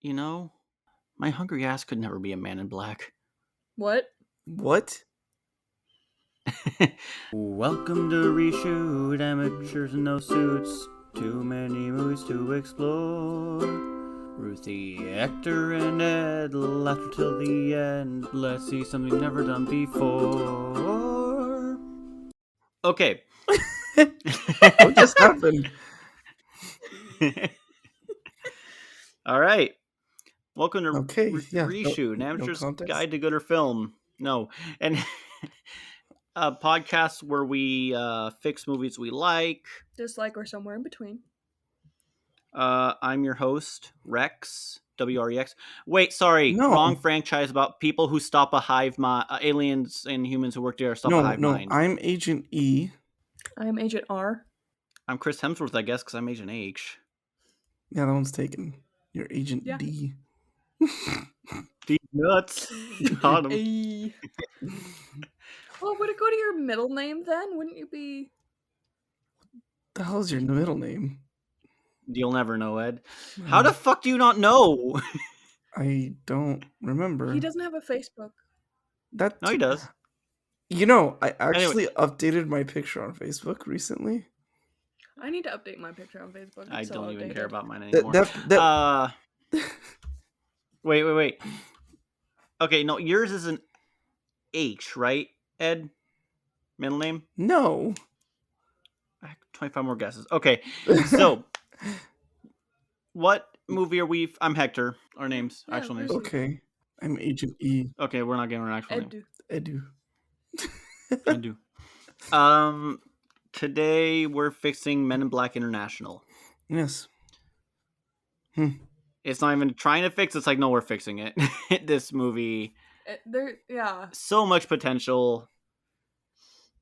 You know, my hungry ass could never be a man in black. What? What? Welcome to ReShoot, amateurs in no suits. Too many movies to explore. Ruthie, Hector, and Ed, laughter till the end. Let's see something never done before. Okay. What just happened? All right. Welcome to ReShoot, Reshoot, an amateur's context. guide to gooder film. No, and a podcast where we fix movies we like. Dislike or somewhere in between. I'm your host, Rex. WREX. Wait, sorry, No. wrong franchise about people who stop a hive mind. Aliens and humans who work there stop a hive mind. I'm Agent E. I am Agent R. I'm Chris Hemsworth, I guess, because I'm Agent H. Yeah, that one's taken. You're Agent Yeah. D. D nuts. Got him. Ay. Well, would it go to your middle name then? Wouldn't you be? The hell is your middle name? You'll never know, Ed. How the fuck do you not know? I don't remember. He doesn't have a Facebook. No, he does. You know, I actually updated my picture on Facebook recently. I need to update my picture on Facebook. I don't even care about mine That- anymore. Wait. Okay, no, yours is an H, right, Ed? Middle name? No. 25 more guesses. Okay, so what movie are we? I'm Hector. Our names, Yeah, actual names. Okay. I'm Agent E. Okay, we're not getting our actual name. Edu. Edu. Today we're fixing Men in Black International. Yes. It's not even trying to fix. It's like, no, we're fixing it. This movie, Yeah. so much potential.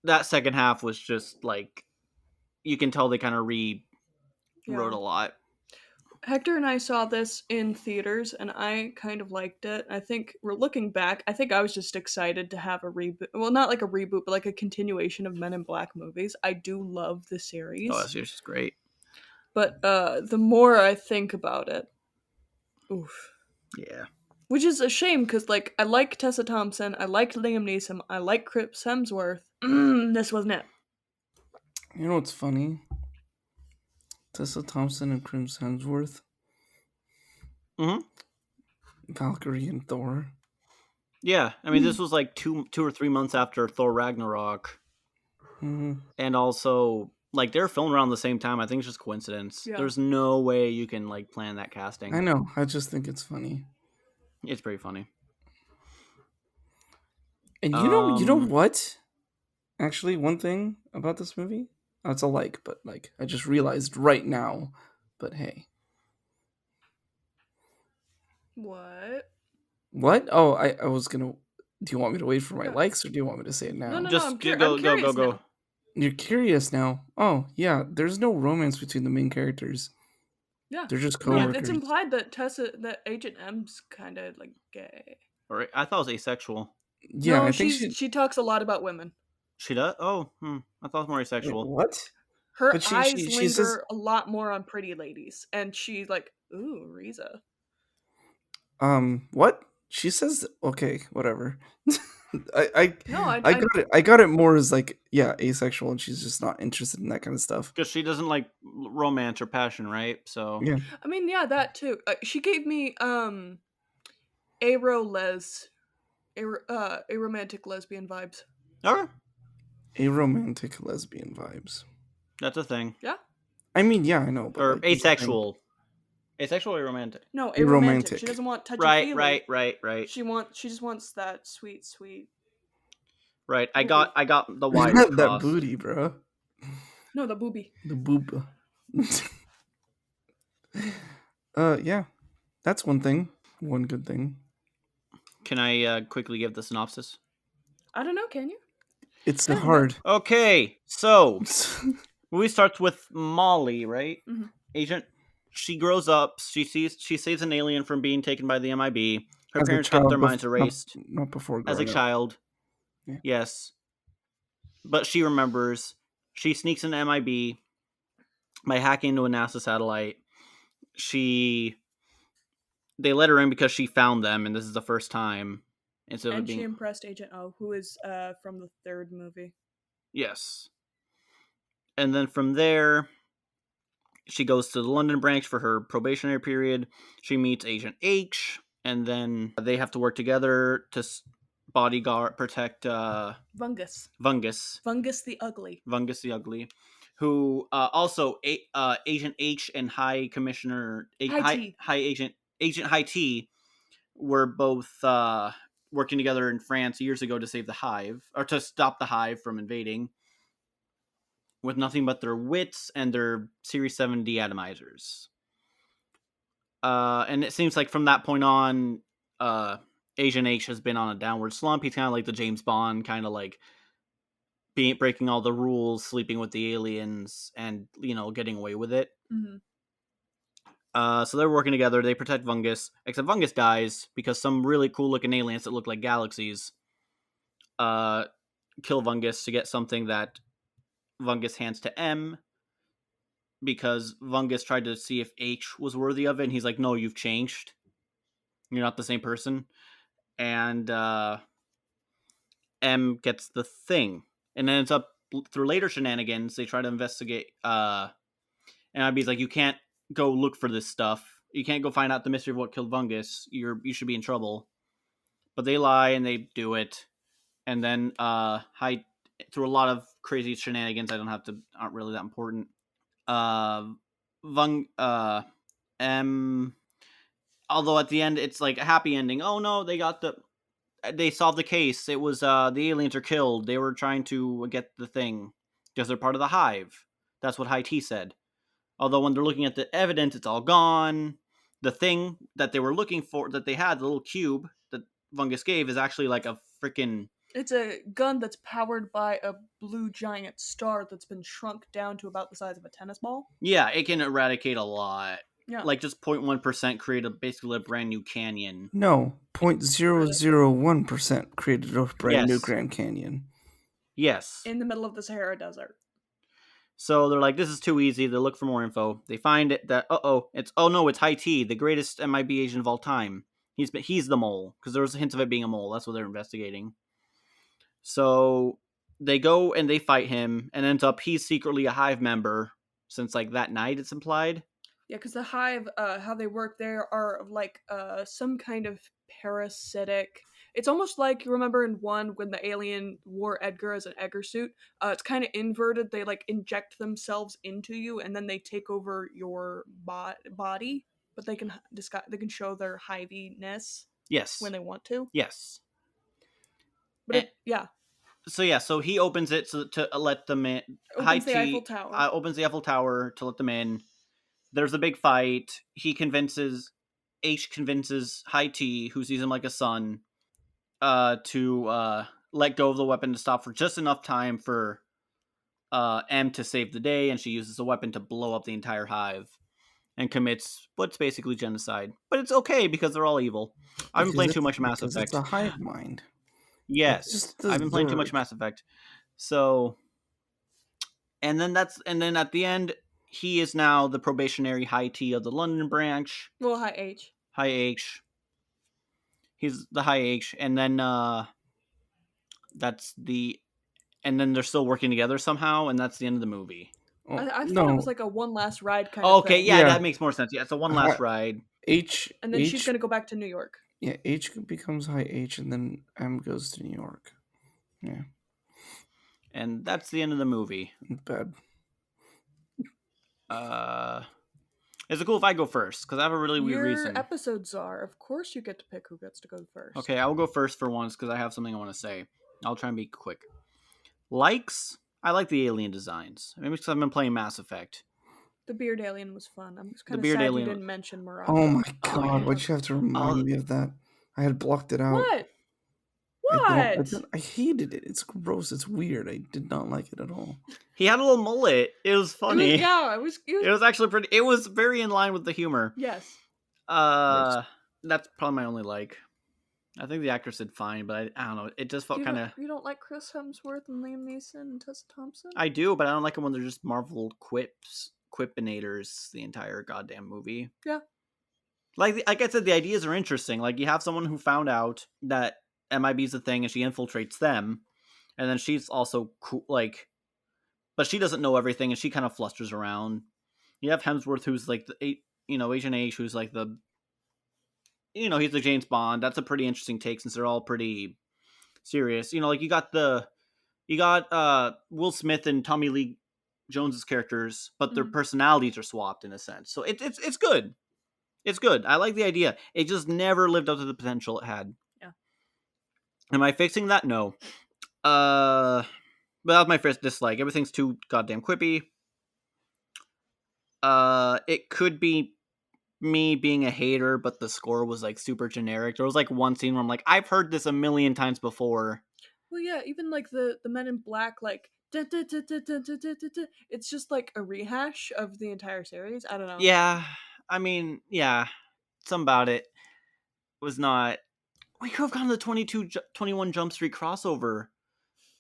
That second half was just like, you can tell they kind of rewrote a lot. Hector and I saw this in theaters, and I kind of liked it. I think we're looking back. I think I was just excited to have a reboot. Well, not like a reboot, but like a continuation of Men in Black movies. I do love the series. Oh, that series is great. But the more I think about it, oof. Yeah. Which is a shame, because like I like Tessa Thompson, I like Liam Neeson, I like Chris Hemsworth. This wasn't it. You know what's funny? Tessa Thompson and Chris Hemsworth. Valkyrie and Thor. Yeah, I mean, this was like 2 or 3 months after Thor Ragnarok. And also, like, they're filmed around the same time. I think it's just coincidence. Yeah. There's no way you can, like, plan that casting. I know. I just think it's funny. It's pretty funny. And you know what? Actually, one thing about this movie, it's a but like I just realized right now. But hey, What? What? Oh, I was gonna. Do you want me to wait for my likes, or do you want me to say it now? No, Just I'm go. now. You're curious now. Oh yeah, there's no romance between the main characters. Yeah, they're just yeah. coworkers. It's implied that Agent M's kind of like gay. Or I thought it was asexual. Yeah, no, I think she talks a lot about women. She does? Oh, I thought it was more asexual. What? Her But eyes she linger says- a lot more on pretty ladies, and she's like, "Ooh, Riza." What? She says okay, whatever. I got it. I got it more as like, yeah, asexual, and she's just not interested in that kind of stuff. Because she doesn't like romance or passion, right? So yeah. I mean, yeah, that too. She gave me aromantic lesbian vibes. Okay. Aromantic lesbian vibes. That's a thing. Yeah. I mean, yeah, I know. But or like, asexual. Asexual or romantic? No, Aromantic. aromantic. She doesn't want touchy Right. She just wants that sweet. Right. I Booby. got the wires that crossed. booty, bro. No, the booby. The boob. Yeah. That's one thing. One good thing. Can I quickly give the synopsis? I don't know, can you? It's hard. Okay, so movie starts with Molly, right? Mm-hmm. Agent. She grows up. She saves an alien from being taken by the MIB. Her As a parents get child, their minds erased. Not before. As a child. Yeah. Yes. But she remembers. She sneaks into MIB by hacking into a NASA satellite. She they let her in because she found them, and this is the first time. Instead of it And she being impressed Agent O, who is from the third movie. yes, and then from there, she goes to the London branch for her probationary period. She meets Agent H, and then they have to work together to bodyguard protect Vungus. Vungus the Ugly. Vungus the Ugly, who also Agent H and High Commissioner High Agent High T were both working together in France years ago to save the Hive, or to stop the Hive from invading, with nothing but their wits and their Series 7 deatomizers. And it seems like from that point on, Agent H has been on a downward slump. He's kind of like the James Bond, kind of like breaking all the rules, sleeping with the aliens, and getting away with it. Mm-hmm. So they're working together. They protect Vungus, except Vungus dies because some really cool looking aliens that look like galaxies kill Vungus to get something that Vungus hands to M, because Vungus tried to see if H was worthy of it, and he's like, no, you've changed. You're not the same person. And M gets the thing. And then it's up through later shenanigans, they try to investigate. And IB's like, you can't go look for this stuff. You can't go find out the mystery of what killed Vungus. You should be in trouble. But they lie and they do it. And then through a lot of crazy shenanigans, aren't really that important. M, although at the end it's like a happy ending. Oh no, they solved the case. It was the aliens are killed. They were trying to get the thing because they're part of the Hive. That's what High T said. Although when they're looking at the evidence, it's all gone. The thing that they were looking for, that they had, the little cube that Vungus gave, is actually like a freaking... It's a gun that's powered by a blue giant star that's been shrunk down to about the size of a tennis ball. Yeah, it can eradicate a lot. Yeah. Like just 0.1% create basically a brand new canyon. No, 0.001% created a brand new Yes. Grand Canyon. Yes. In the middle of the Sahara Desert. So they're like, this is too easy. They look for more info. They find it that, it's High T, the greatest MIB agent of all time. He's the mole, because there was hints of it being a mole. That's what they're investigating. So they go and they fight him, and ends up he's secretly a Hive member, since like that night it's implied. Yeah, because the Hive, how they work there are like some kind of parasitic. It's almost like, you remember in 1 when the alien wore Edgar as an Edgar suit? It's kind of inverted. They like inject themselves into you, and then they take over your body. But they can they can show their Hive-ness. Yes. When they want to. Yes. But yeah. So he opens it to let them in. Opens the Eiffel Tower. Opens the Eiffel Tower to let them in. There's a big fight. H convinces High T, who sees him like a son, to let go of the weapon to stop for just enough time for M to save the day, and she uses the weapon to blow up the entire Hive and commits what's basically genocide. But it's okay because they're all evil. I've been playing too much Mass Effect. It's a hive mind. Yes, I've been playing too much Mass Effect. So, and then at the end, he is now the probationary High T of the London branch. Well, High H. High H. He's the High H, and then and then they're still working together somehow, and that's the end of the movie. Oh, I thought it was like a one last ride kind of okay, thing. yeah, that makes more sense. Yeah, it's a one last ride. H. And then she's gonna go back to New York. Yeah, H becomes High H, and then M goes to New York. Yeah. And that's the end of the movie. Bad. Is it cool if I go first? Because I have a really weird reason. Your episodes are. Of course you get to pick who gets to go first. Okay, I will go first for once because I have something I want to say. I'll try and be quick. Likes? I like the alien designs. Maybe because I've been playing Mass Effect. The beard alien was fun. I'm just kind of sad you didn't mention Morocco. Oh my god, why'd you have to remind me of that? I had blocked it out. What? I hated it. It's gross. It's weird. I did not like it at all. He had a little mullet. It was funny. It was It was actually pretty. It was very in line with the humor. Yes. That's probably my only like. I think the actress did fine, but I don't know. It just felt kind of. You don't like Chris Hemsworth and Liam Neeson and Tessa Thompson? I do, but I don't like them when they're just Marvel quipinators the entire goddamn movie. Yeah. Like I said, the ideas are interesting. Like, you have someone who found out that MIB is a thing, and she infiltrates them, and then she's also cool, like, but she doesn't know everything, and she kind of flusters around. You have Hemsworth, who's like Agent H, who's like he's the James Bond. That's a pretty interesting take since they're all pretty serious. Like you got Will Smith and Tommy Lee Jones's characters, but their personalities are swapped in a sense. So it's good. It's good. I like the idea. It just never lived up to the potential it had. Yeah. Am I fixing that? No. But that was my first dislike. Everything's too goddamn quippy. It could be me being a hater, but the score was like super generic. There was like one scene where I'm like, I've heard this a million times before. Well, yeah, even like the Men in Black, like it's just like a rehash of the entire series. I don't know. Yeah, I mean, yeah, some about it was not. We could have gone to the 21 Jump Street crossover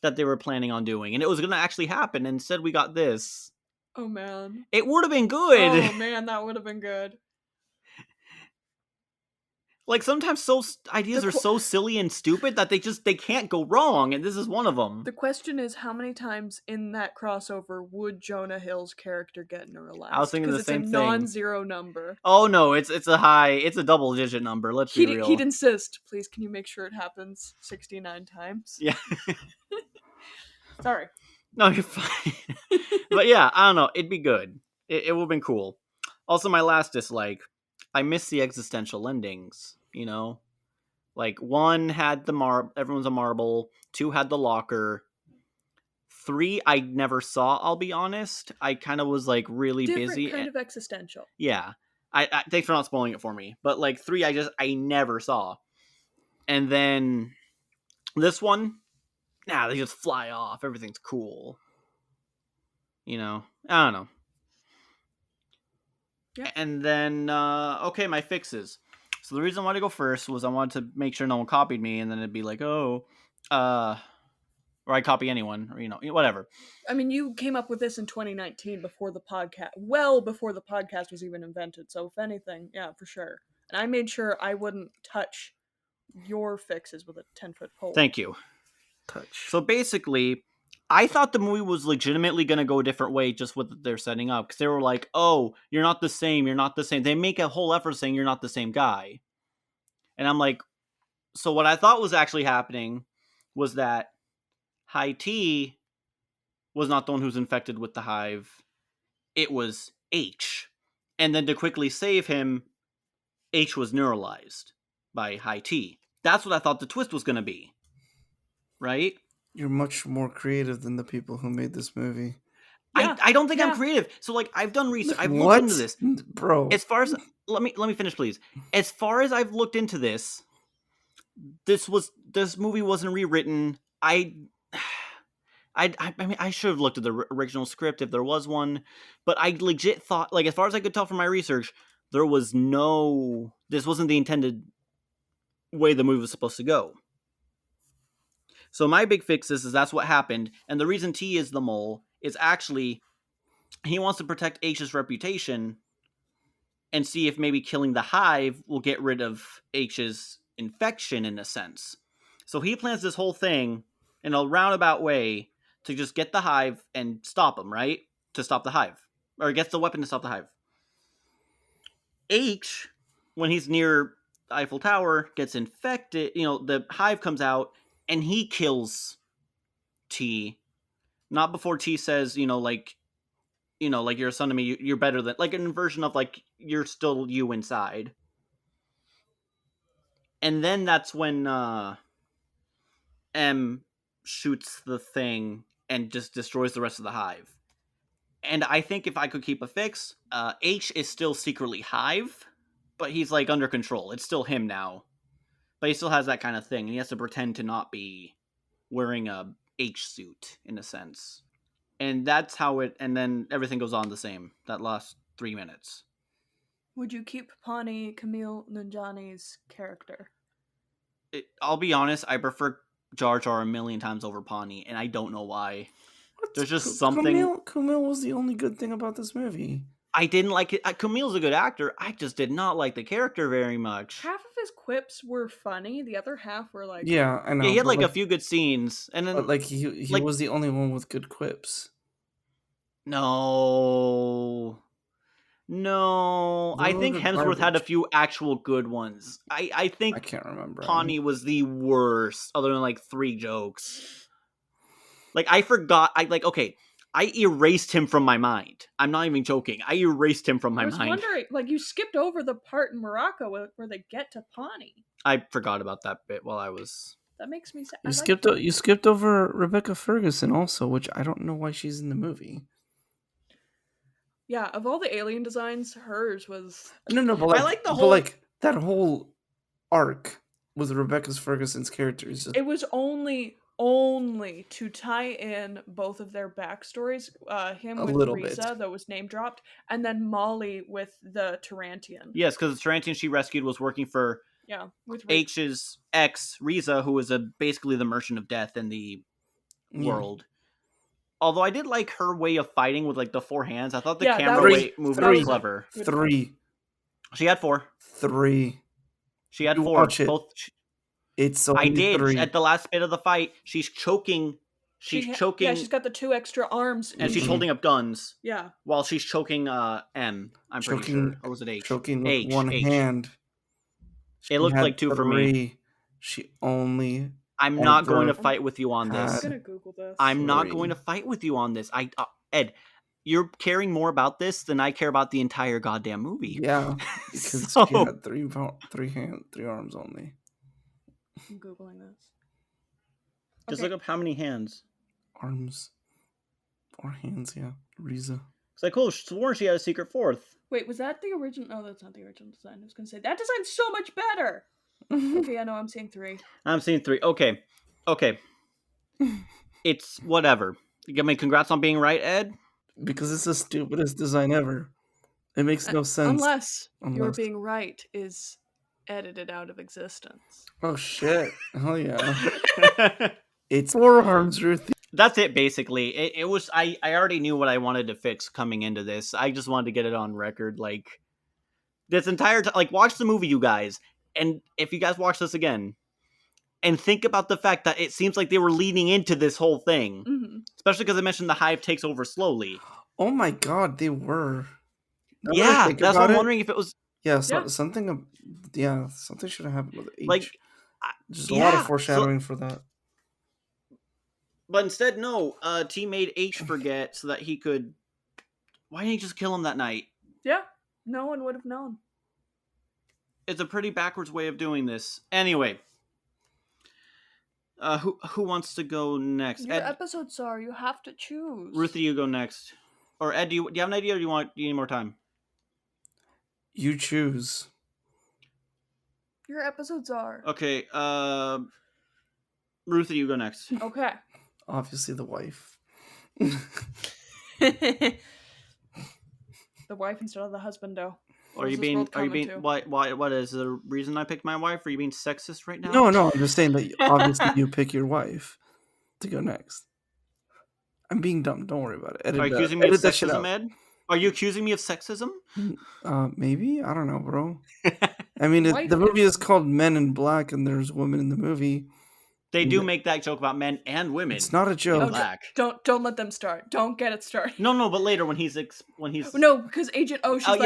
that they were planning on doing, and it was going to actually happen. Instead, we got this. Oh man, it would have been good. Oh man, that would have been good. Like, sometimes ideas are so silly and stupid that they can't go wrong, and this is one of them. The question is, how many times in that crossover would Jonah Hill's character get neuralized? I was thinking the same thing. It's a non-zero number. Oh no, it's a double-digit number. Let's be real. He'd insist. Please, can you make sure it happens 69 times? Yeah. Sorry. No, you're fine. But yeah, I don't know. It'd be good. It would have been cool. Also, my last dislike, I miss the existential endings, Like, 1 had everyone's a marble, 2 had the locker, 3 I never saw, I'll be honest. I kind of was like really busy. Different kind of existential. Yeah. I thanks for not spoiling it for me. But like 3 I never saw. And then this one, they just fly off. Everything's cool. I don't know. Yeah. And then, okay, my fixes. So the reason I wanted to go first was I wanted to make sure no one copied me, and then it'd be like, or I copy anyone, or, whatever. I mean, you came up with this in 2019 before the podcast was even invented. So if anything, yeah, for sure. And I made sure I wouldn't touch your fixes with a 10-foot pole. Thank you. Touch. So basically, I thought the movie was legitimately going to go a different way just with what they're setting up. Because they were like, oh, you're not the same. They make a whole effort saying you're not the same guy. And I'm like, so what I thought was actually happening was that High T was not the one who's infected with the hive. It was H. And then to quickly save him, H was neuralized by High T. That's what I thought the twist was going to be. Right? You're much more creative than the people who made this movie. Yeah, I don't think I'm creative. So like I've done research. I've looked into this. Bro. As far as let me finish, please. As far as I've looked into this movie wasn't rewritten. I mean, I should have looked at the original script if there was one, but I legit thought, like, as far as I could tell from my research, this wasn't the intended way the movie was supposed to go. So my big fix is that's what happened, and the reason T is the mole is actually he wants to protect H's reputation and see if maybe killing the hive will get rid of H's infection in a sense. So he plans this whole thing in a roundabout way to just get the hive and stop him, right? To stop the hive. Or gets the weapon to stop the hive. H, when he's near the Eiffel Tower, gets infected. The hive comes out and he kills T. Not before T says, like you're a son to me, you're better than, like, an version of like you're still you inside. And then that's when M shoots the thing and just destroys the rest of the hive. And I think if I could keep a fix, H is still secretly hive, but he's like under control. It's still him now, but he still has that kind of thing, and he has to pretend to not be wearing a H suit in a sense. And that's how and then everything goes on the same. That last 3 minutes. Would you keep Pawnee Camille Nanjiani's character? I'll be honest, I prefer Jar Jar a million times over Pawnee, and I don't know why. There's just something. Camille was the only good thing about this movie. I didn't like it. Camille's a good actor. I just did not like the character very much. Half of his quips were funny. The other half were like, Yeah, I know. Yeah, he had but like a few good scenes, and but then like he like was the only one with good quips. no. I Those think are Hemsworth had a garbage. few actual good ones. I I think can't remember. Pawnee was the worst, other than like 3 jokes. Like I forgot. Okay. I erased him from my mind. I'm not even joking. I erased him from my I was mind. wondering, like, you skipped over the part in Morocco where they get to Pawnee. I forgot about that bit while I was. That makes me sad. You skipped over Rebecca Ferguson also, which I don't know why she's in the movie. Yeah, of all the alien designs, hers was. No, but like, I like the but whole. like that whole arc with Rebecca Ferguson's character is just It was only to tie in both of their backstories. Him A with little Riza, bit. that was name dropped, and then Molly with the Tarantian. Yes, because the Tarantian she rescued was working for Yeah, with H's ex, Riza, who was basically the merchant of death in the world. Although I did like her way of fighting with like the 4 hands. I thought the camera movement was clever. 3. She had 4. 3. She had You 4. watch it. Both. It's only I did 3. at the last bit of the fight. She's choking. Choking. Yeah, she's got the 2 extra arms, and she's Mhm. holding up guns. Yeah, While she's choking M. I'm pretty sure. Or was it H? Choking with H. one hand. It looked like 2 for me. She only. I'm not going to fight with you on I'm this. gonna Google this. I'm not 3. going to fight with you on this. Ed, you're caring more about this than I care about the entire goddamn movie. Yeah, because So- she had 3 arms only. I'm Googling this. Just Okay. look up how many hands. Arms. 4 hands, yeah. Riza. Because I could have sworn she had a secret 4th. Wait, was that the original? No, that's not the original design. I was gonna say that design's so much better. Okay, I know. I'm seeing 3. I'm seeing 3. Okay. It's whatever. I mean, congrats on being right, Ed. Because it's the stupidest design ever. It makes no sense. Unless your being right is edited out of existence. Oh shit. Hell yeah. It's 4 arms, Ruthie. That's it, basically. It was. I already knew what I wanted to fix coming into this. I just wanted to get it on record. Like, this entire time. Like, watch the movie, you guys. And if you guys watch this again, and think about the fact that it seems like they were leading into this whole thing. Mm-hmm. Especially because I mentioned the hive takes over slowly. Oh my god, they were. Now that I Yeah, think that's about what I'm it, wondering if it was. Yeah, Yeah. something. Yeah, something should have happened with H. Like, just a lot yeah, of foreshadowing for that. But instead, no. T made H forget so that he could. Why didn't he just kill him that night? Yeah, no one would have known. It's a pretty backwards way of doing this. Anyway, who wants to go next? Your Ed, episodes are. You have to choose. Ruthie, you go next. Or Ed, do you have an idea, or do you need more time? You choose. Your episodes are. Okay. Ruthie, you go next. Okay. Obviously, the wife. The wife instead of the husband, though. Are you being? What is the reason I picked my wife? Are you being sexist right now? No. I'm just saying that obviously you pick your wife to go next. I'm being dumb. Don't worry about it. Are you accusing me of sexism, Ed? Are you accusing me of sexism? Maybe. I don't know, bro. I mean, the movie is called Men in Black, and there's women in the movie. They do make that joke about men and women. It's not a joke. Black. Don't let them start. Don't get it started. No, but later when he's no, because Agent O, she's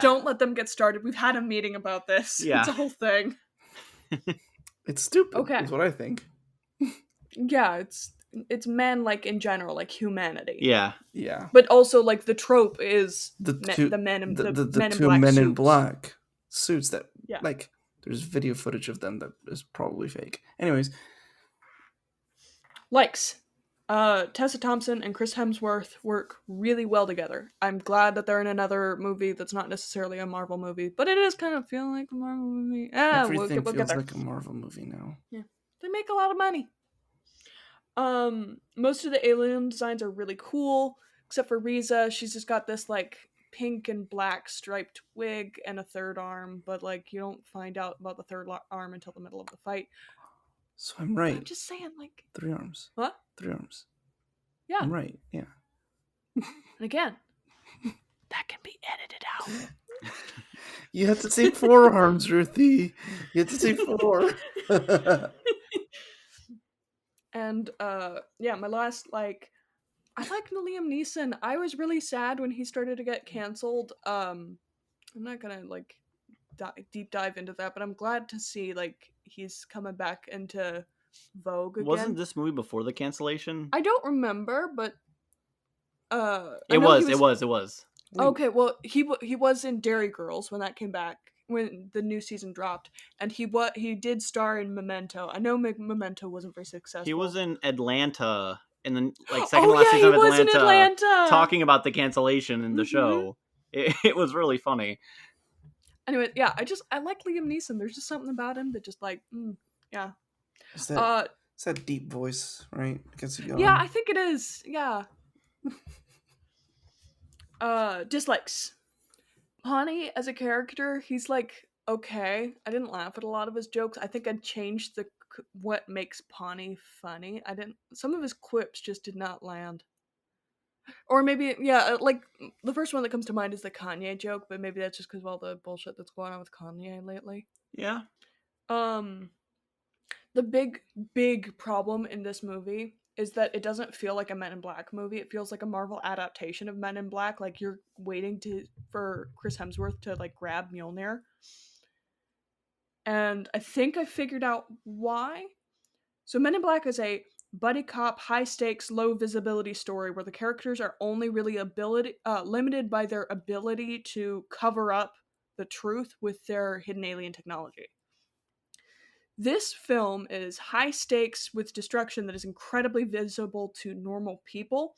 don't let them get started. We've had a meeting about this. Yeah. It's a whole thing. It's stupid. Okay. Is what I think. Yeah, it's men, like, in general, like humanity. Yeah. But also, like, the trope is the men in two black men suits. in black suits that Yeah. like there's video footage of them that is probably fake. Anyways, Likes. Tessa Thompson and Chris Hemsworth work really well together. I'm glad that they're in another movie that's not necessarily a Marvel movie, but it is kind of feeling like a Marvel movie. everything we'll get feels there. like a Marvel movie now. Yeah. They make a lot of money. Most of the alien designs are really cool, except for Riza. She's just got this, like, pink and black striped wig and a third arm, but, like, you don't find out about the third arm until the middle of the fight. So I'm right. I'm just saying, like... 3 arms. What? 3 arms. Yeah. I'm right. Yeah. And again, That can be edited out. You have to say forearms, Ruthie. You have to say 4. And yeah, my last I like Liam Neeson. I was really sad when he started to get canceled. I'm not gonna deep dive into that, but I'm glad to see he's coming back into vogue again. Wasn't this movie before the cancellation? I don't remember, but I It know was. he It was. It was. Okay, well he was in Dairy Girls when that came back, when the new season dropped, and he did star in Memento. I know Memento wasn't very successful. He was in Atlanta in the second to last yeah, season of he was in Atlanta! talking about the cancellation in the Mhm. show. It was really funny. Anyway, yeah, I like Liam Neeson. There's just something about him that just yeah. It's that deep voice, right? Gets you going. Yeah, I think it is. Yeah. Dislikes. Pawnee as a character, he's okay. I didn't laugh at a lot of his jokes. I think I'd changed what makes Pawnee funny. Some of his quips just did not land. Or maybe, yeah, the first one that comes to mind is the Kanye joke, but maybe that's just because of all the bullshit that's going on with Kanye lately. Yeah. The big problem in this movie is that it doesn't feel like a Men in Black movie. It feels like a Marvel adaptation of Men in Black. Like you're waiting for Chris Hemsworth to grab Mjolnir. And I think I figured out why. So Men in Black is a buddy cop, high stakes, low visibility story where the characters are only really limited by their ability to cover up the truth with their hidden alien technology. This film is high stakes with destruction that is incredibly visible to normal people,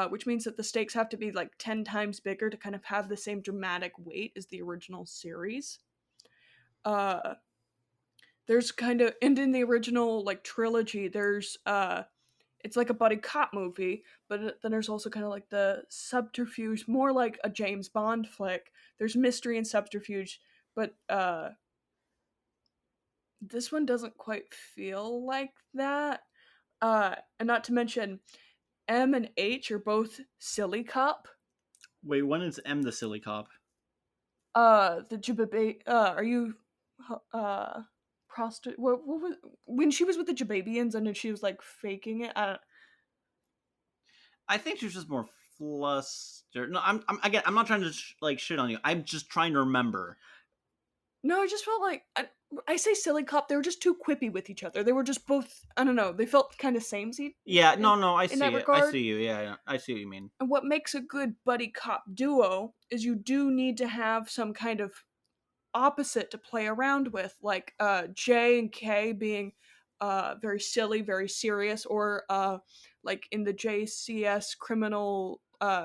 which means that the stakes have to be 10 times bigger to kind of have the same dramatic weight as the original series. There's and in the original trilogy, there's it's like a buddy cop movie, but then there's also kind of the subterfuge, more like a James Bond flick. There's mystery and subterfuge, but this one doesn't quite feel like that. And not to mention, M and H are both silly cop. Wait, when is M the silly cop? The Jababe. Are you prostitute? What was when she was with the Jababians and then she was faking it? I think she was just more flustered. No, I'm not trying to shit on you. I'm just trying to remember. No, I just felt I say silly cop. They were just too quippy with each other. They were just both. I don't know. They felt kind of samey. Yeah, no, I see that it. regard. I see you. Yeah, I see what you mean. And what makes a good buddy cop duo is you do need to have some kind of opposite to play around with, J and K being very silly, very serious, or in the JCS criminal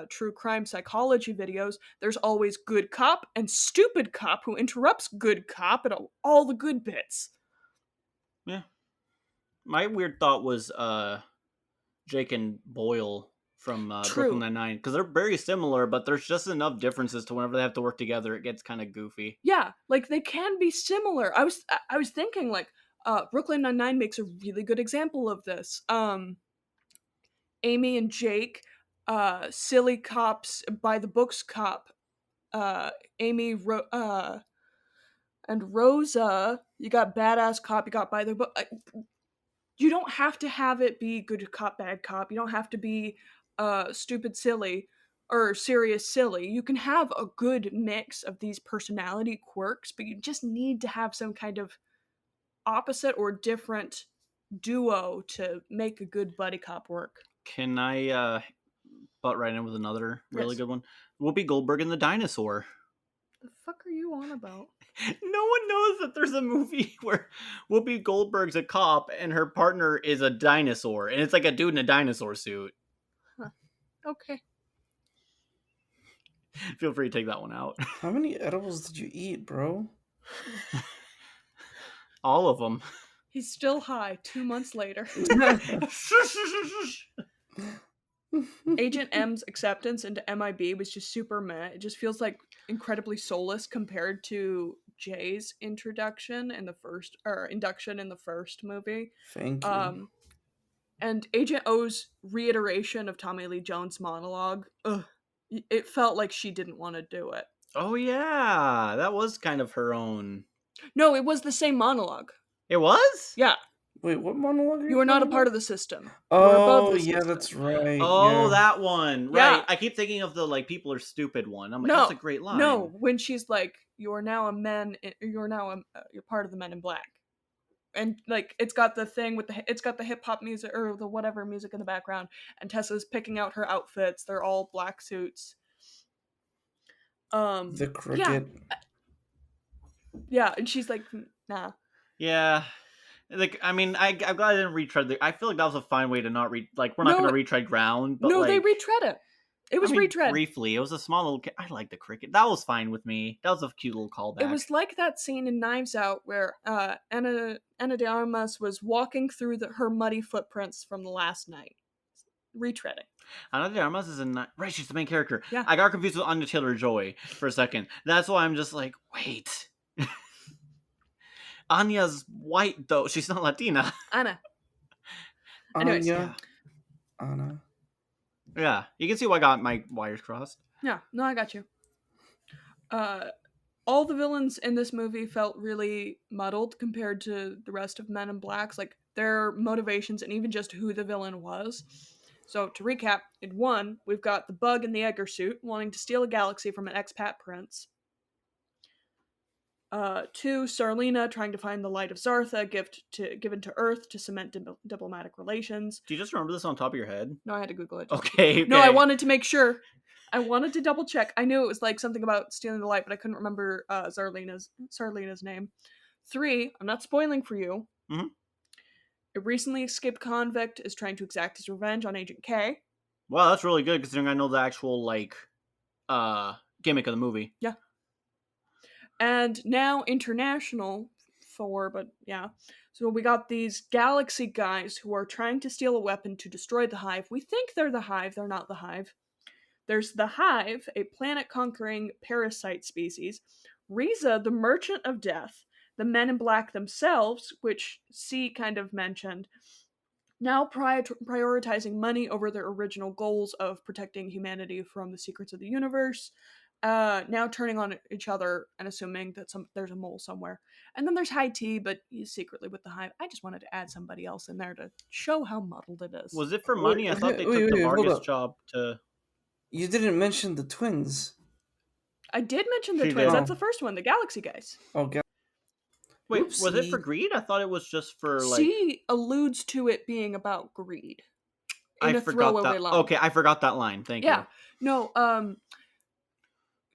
true crime psychology videos, there's always good cop and stupid cop who interrupts good cop at all the good bits. Yeah. My weird thought was Jake and Boyle from Brooklyn Nine-Nine, because they're very similar, but there's just enough differences to whenever they have to work together, it gets kind of goofy. Yeah, they can be similar. I was thinking Brooklyn Nine-Nine makes a really good example of this. Amy and Jake, silly cops, by the books cop. Amy and Rosa, you got badass cop, you got by the book. You don't have to have it be good cop, bad cop. You don't have to be stupid silly or serious silly. You can have a good mix of these personality quirks, but you just need to have some kind of opposite or different duo to make a good buddy cop work. Can I butt right in with another really Yes. good one? Whoopi Goldberg and the Dinosaur. The fuck are you on about? No one knows that there's a movie where Whoopi Goldberg's a cop and her partner is a dinosaur, and it's like a dude in a dinosaur suit. Huh. Okay. Feel free to take that one out. How many edibles did you eat, bro? All of them. He's still high 2 months later. Agent M's acceptance into MIB was just super meh. It just feels incredibly soulless compared to Jay's induction in the first movie. Thank you. And Agent O's reiteration of Tommy Lee Jones' monologue. Ugh. it felt like she didn't want to do it. Oh yeah, that was kind of her own. No, it was the same monologue. It was? Yeah. Wait, what monologue are You are not a talking part about? of the system. You are above Oh, the yeah, system. that's right. Oh, yeah. that one. Yeah. Right. I keep thinking of the like people are stupid one. I'm like, No, that's a great line. no. When she's like, "You are now a man. You're now you're part of the Men in Black," and like it's got the thing with it's got the hip hop music or the whatever music in the background, and Tessa's picking out her outfits. They're all black suits. The cricket. Yeah, and she's like, "Nah." Yeah. Like, I mean, I'm glad I didn't retread I feel like that was a fine way to not like, we're not No, going to retread ground, but no, like. they retread it. It was I mean, retread. briefly. It was a small little. I like the cricket. That was fine with me. That was a cute little callback. It was like that scene in Knives Out where Ana de Armas was walking through her muddy footprints from the last night. Retreading. Ana de Armas is right. She's the main character. Yeah. I got confused with Anya Taylor-Joy for a second. That's why I'm just like, wait. Anya's white though. She's not Latina. Anna. Anyways, Anya. Anna. Yeah, you can see why I got my wires crossed. Yeah, no, I got you. All the villains in this movie felt really muddled compared to the rest of Men in Black's, like their motivations and even just who the villain was. So to recap, in 1, we've got the Bug in the Edgar suit wanting to steal a galaxy from an expat prince. 2, Sarlina trying to find the light of Zartha, given to Earth to cement diplomatic relations. Do you just remember this on top of your head? No, I had to Google it. Okay. No, I wanted to make sure. I wanted to double check. I knew it was like something about stealing the light, but I couldn't remember Sarlina's name. 3, I'm not spoiling for you. Mm-hmm. A recently escaped convict is trying to exact his revenge on Agent K. Wow, that's really good considering I know the actual like gimmick of the movie. Yeah. And now international 4, but yeah. So we got these galaxy guys who are trying to steal a weapon to destroy the Hive. We think they're the Hive, they're not the Hive. There's the Hive, a planet-conquering parasite species. Riza, the Merchant of Death. The Men in Black themselves, which C kind of mentioned, now prioritizing money over their original goals of protecting humanity from the secrets of the universe. Now turning on each other and assuming that there's a mole somewhere. And then there's High T, but he's secretly with the Hive. I just wanted to add somebody else in there to show how muddled it is. Was it for money? I thought they took the Vargas job to... You didn't mention the twins. I did mention the She twins. did. That's the first one, the Galaxy guys. Oh, God. Wait, Oopsie. was it for greed? I thought it was just for like... C alludes to it being about greed. In I a forgot throwaway that. line. Okay, I forgot that line. Thank you. Yeah. No,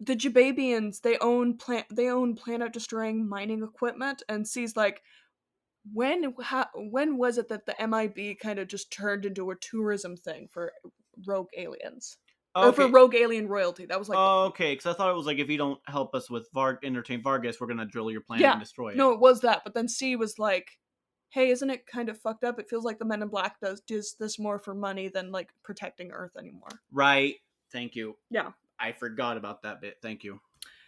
the Jababians, they own planet-destroying mining equipment, and C's like, when was it that the MIB kind of just turned into a tourism thing for rogue aliens? Or for rogue alien royalty. That was like... okay, because I thought it was like, if you don't help us with entertain Vargas, we're going to drill your planet and destroy it. No, it was that. But then C was like, hey, isn't it kind of fucked up? It feels like the Men in Black does this more for money than like protecting Earth anymore. Right. Thank you. Yeah. I forgot about that bit. Thank you.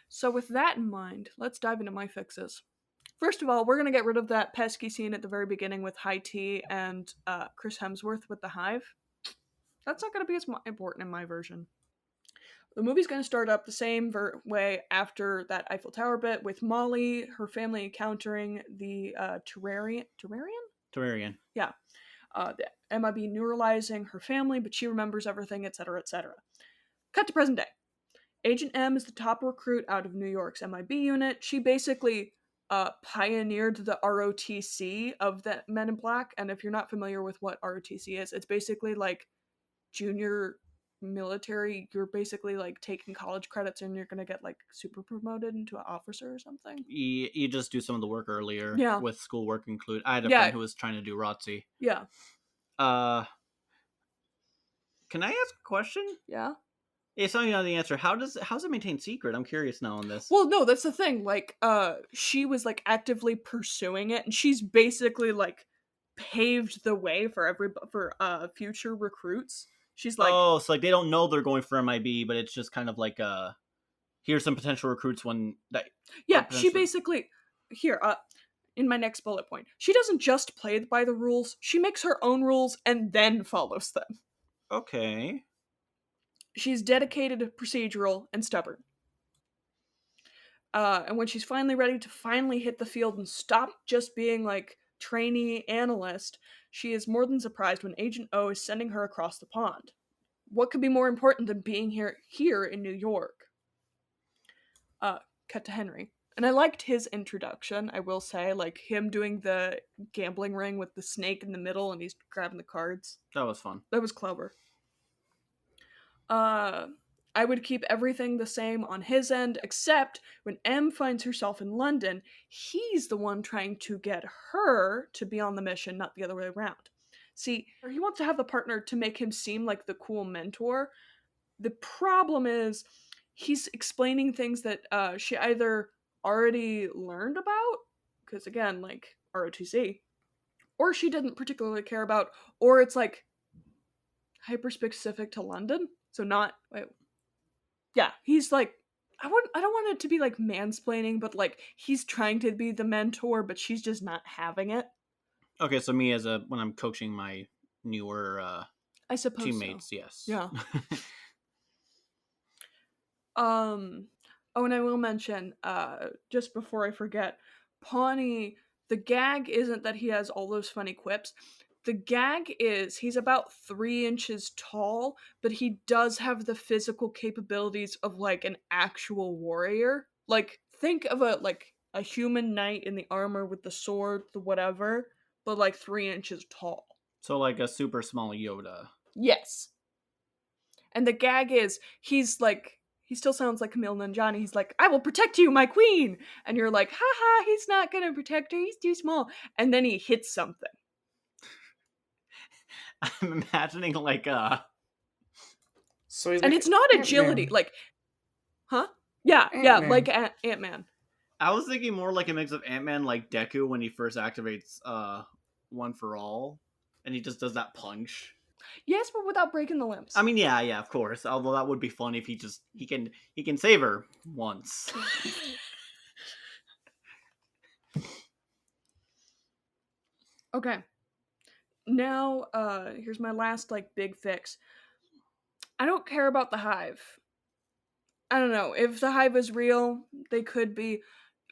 So with that in mind, let's dive into my fixes. First of all, we're going to get rid of that pesky scene at the very beginning with High T and Chris Hemsworth with the Hive. That's not going to be as important in my version. The movie's going to start up the same way after that Eiffel Tower bit with Molly, her family encountering the Terrarian? Terrarian. Yeah. The MIB neuralizing her family, but she remembers everything, etc., etc. Cut to present day. Agent M is the top recruit out of New York's MIB unit. She basically pioneered the ROTC of the Men in Black, and if you're not familiar with what ROTC is, it's basically like junior military. You're basically like taking college credits and you're gonna get like super promoted into an officer or something. You just do some of the work earlier. Yeah. With schoolwork included. I had a friend who was trying to do ROTC. Yeah. Can I ask a question? Yeah. It's not even the answer. How's it maintained secret? I'm curious now on this. Well, no, that's the thing. Like, she was like actively pursuing it, and she's basically like paved the way for future recruits. She's like, oh, so like they don't know they're going for MIB, but it's just kind of like here's some potential recruits when that. Yeah, she basically in my next bullet point, she doesn't just play by the rules. She makes her own rules and then follows them. Okay. She's dedicated, procedural, and stubborn. And when she's finally ready to finally hit the field and stop just being like trainee analyst, she is more than surprised when Agent O is sending her across the pond. What could be more important than being here in New York? Cut to Henry. And I liked his introduction, I will say, like him doing the gambling ring with the snake in the middle and he's grabbing the cards. That was fun. That was clever. I would keep everything the same on his end, except when M finds herself in London, he's the one trying to get her to be on the mission, not the other way around. See, he wants to have the partner to make him seem like the cool mentor. The problem is he's explaining things that she either already learned about, because again, like ROTC, or she didn't particularly care about, or it's like hyper specific to London. So not wait. Yeah, he's like I don't want it to be like mansplaining, but like he's trying to be the mentor, but she's just not having it. Okay, so me when I'm coaching my newer I suppose teammates, so. yes. Yeah. Oh, and I will mention, just before I forget, Pawnee, the gag isn't that he has all those funny quips. The gag is he's about 3 inches tall, but he does have the physical capabilities of like an actual warrior. Like, think of a human knight in the armor with the sword, the whatever, but like 3 inches tall. So like a super small Yoda. Yes. And the gag is he still sounds like Camille Nanjiani. He's like, I will protect you, my queen. And you're like, haha, he's not gonna protect her. He's too small. And then he hits something. I'm imagining like So he's and like it's not agility. Ant-Man. Like, huh? Yeah, Ant-Man. like Ant-Man. I was thinking more like a mix of Ant-Man like Deku when he first activates One for All. And he just does that punch. Yes, but without breaking the limbs. I mean, yeah, of course. Although that would be fun if he can save her once. Okay. Now, here's my last like big fix. I don't care about the Hive. I don't know. If the Hive is real, they could be.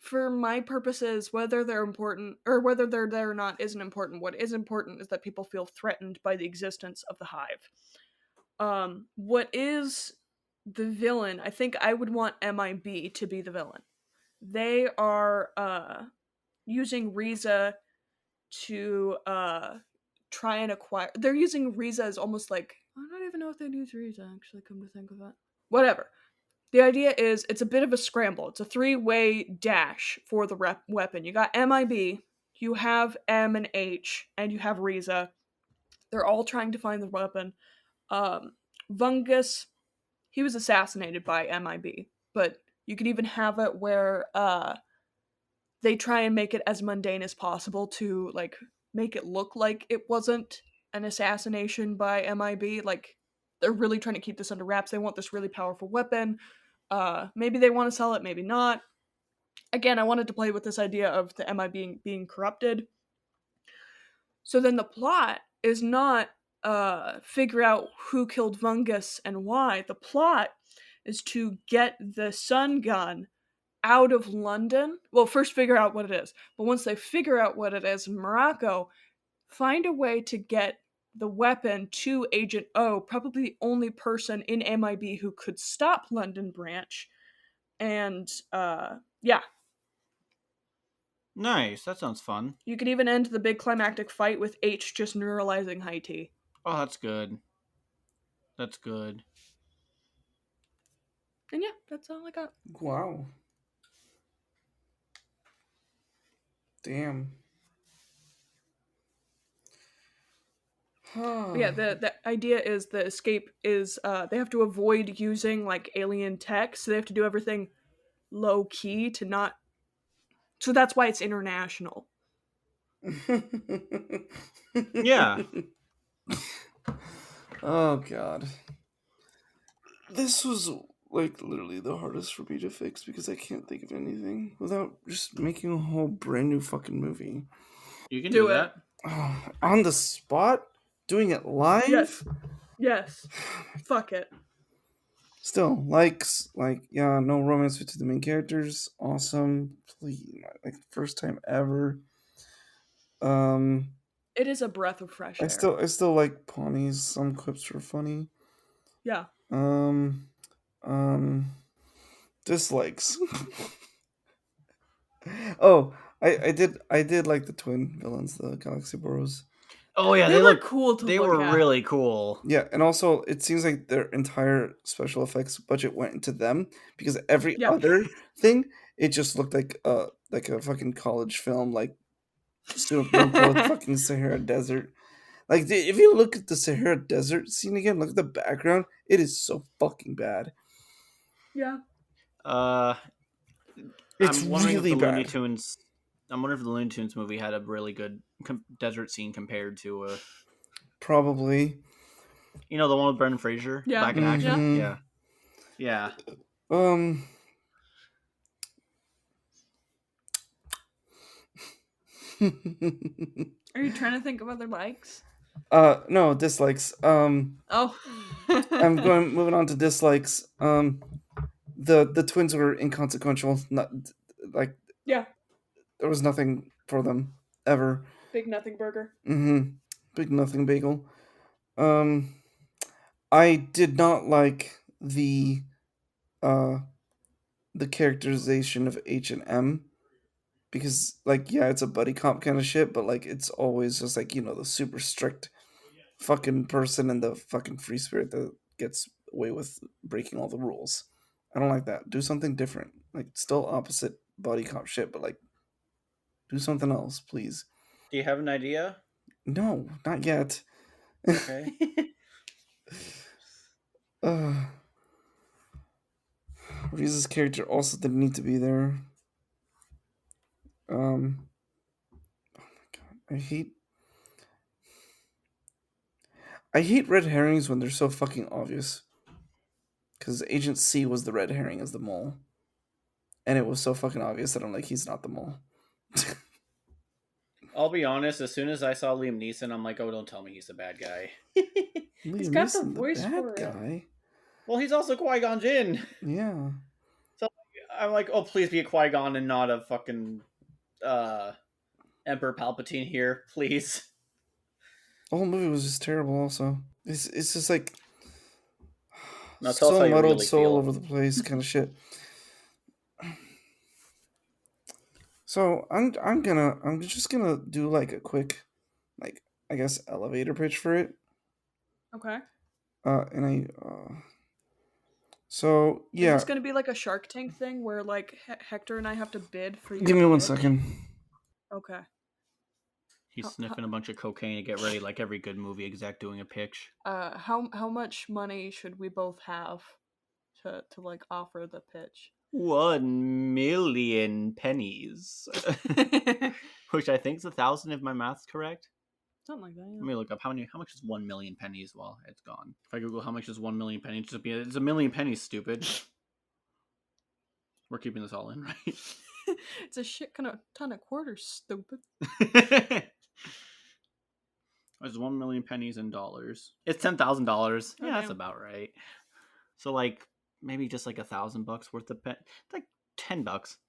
For my purposes, whether they're important or whether they're there or not isn't important. What is important is that people feel threatened by the existence of the Hive. What is the villain? I think I would want MIB to be the villain. They are using Riza to try and acquire. They're using Riza as almost like I don't even know if they'd use Riza. Actually, come to think of it, whatever. The idea is it's a bit of a scramble. It's a 3-way dash for the weapon. You got MIB, you have M and H, and you have Riza. They're all trying to find the weapon. Vungus, he was assassinated by MIB, but you could even have it where they try and make it as mundane as possible to like make it look like it wasn't an assassination by MIB. Like they're really trying to keep this under wraps. They want this really powerful weapon. Maybe they want to sell it, maybe not. Again, I wanted to play with this idea of the MIB being corrupted. So then the plot is not figure out who killed Vungus and why. The plot is to get the sun gun out of London. Well, first figure out what it is. But once they figure out what it is in Morocco, find a way to get the weapon to Agent O, probably the only person in MIB who could stop London branch. And, yeah. Nice, that sounds fun. You could even end the big climactic fight with H just neuralizing High T. Oh, that's good. That's good. And yeah, that's all I got. Wow. Damn. Yeah, the idea is the escape is they have to avoid using like alien tech, so they have to do everything low key to not. So that's why it's international. Yeah. Oh god. This was like literally the hardest for me to fix because I can't think of anything without just making a whole brand new fucking movie. You can do that. Oh, on the spot? Doing it live? Yes. Fuck it. Still, likes, like, yeah, no romance between the main characters. Awesome. Please, like, first time ever. Um, It is a breath of fresh air. I still like Pawnees. Some clips were funny. Yeah. Um, um, dislikes. Oh, I did like the twin villains, the Galaxy Boros. Oh yeah, They they were look cool to They look were at. really cool. Yeah, and also it seems like their entire special effects budget went into them because every Yeah. other thing it just looked like a fucking college film, like superimposed fucking Sahara Desert. Like if you look at the Sahara Desert scene again, look at the background. It is so fucking bad. Yeah. Uh, It's I'm wondering if really the Looney bad. Tunes. I'm wondering if the Looney Tunes movie had a really good desert scene compared to, Probably. the one with Brendan Fraser Yeah. back in action. Mhm. Yeah, yeah. Um. Are you trying to think of other likes? No dislikes. Oh. I'm going moving on to dislikes. The twins were inconsequential. Not like Yeah. there was nothing for them ever. Big nothing burger. Mm-hmm. Big nothing bagel. Um, I did not like uh the characterization of H&M because, like, yeah, it's a buddy cop kind of shit, but like it's always just like, the super strict fucking person and the fucking free spirit that gets away with breaking all the rules. I don't like that. Do something different. Like, still opposite buddy cop shit, but like do something else, please. Do you have an idea? No, not yet. Okay. uh, Reese's character also didn't need to be there. Oh my god, I hate red herrings when they're so fucking obvious. Because Agent C was the red herring as the mole, and it was so fucking obvious that I'm like, he's not the mole. I'll be honest. As soon as I saw Liam Neeson, I'm like, oh, don't tell me he's the bad guy. He's Liam got the Neeson, voice bad for it. guy. Well, he's also Qui-Gon Jinn. Yeah. So I'm like, oh, please be a Qui-Gon and not a fucking Emperor Palpatine here, please. The whole movie was just terrible. Also, it's just like Now tell us so how you muddled, really so all feel. over the place, kind of shit. So I'm just gonna do like a quick, like, I guess, elevator pitch for it. Okay. And I so Is yeah. this going to be like a Shark Tank thing where like Hector and I have to bid for you? Give me 1 second. Okay. He's sniffing a bunch of cocaine to get ready, like every good movie exec doing a pitch. How much money should we both have to like offer the pitch? 1 million pennies, which I think is 1,000 if my math's correct. Something like that. Yeah. Let me look up how much is 1 million pennies. Well, it's gone. If I Google how much is 1 million pennies, it's 1 million pennies. Stupid. We're keeping this all in, right? It's a shit ton of quarters, stupid. It's 1 million pennies in dollars. It's $10,000. Oh, Yeah, that's damn. about right. So like maybe just like $1,000 worth of like $10.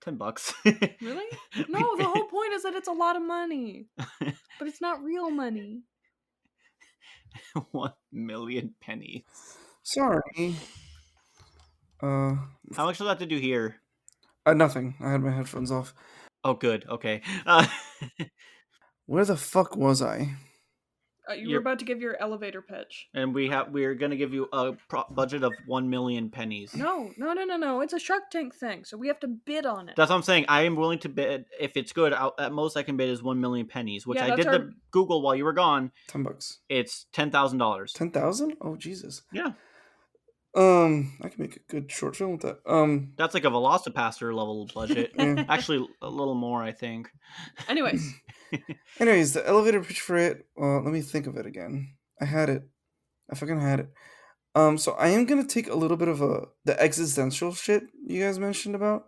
$10. Really? No, the whole point is that it's a lot of money, but it's not real money. 1 million pennies. Sorry. How much does that have to do here? Nothing. I had my headphones off. Oh, good. Okay. Where the fuck was I? You were about to give your elevator pitch. And we're gonna give you a budget of 1 million pennies. No. It's a Shark Tank thing, so we have to bid on it. That's what I'm saying. I am willing to bid. If it's good, at most I can bid is 1 million pennies, which Yeah, I did the Google while you were gone. $10. It's $10,000. 10,000? Oh Jesus. Yeah. I can make a good short film with that. That's like a Velocipaster level budget. Yeah. Actually, a little more, I think. Anyways, the elevator pitch for it. Let me think of it again. I had it. I fucking had it. So I am gonna take a little bit of the existential shit you guys mentioned about,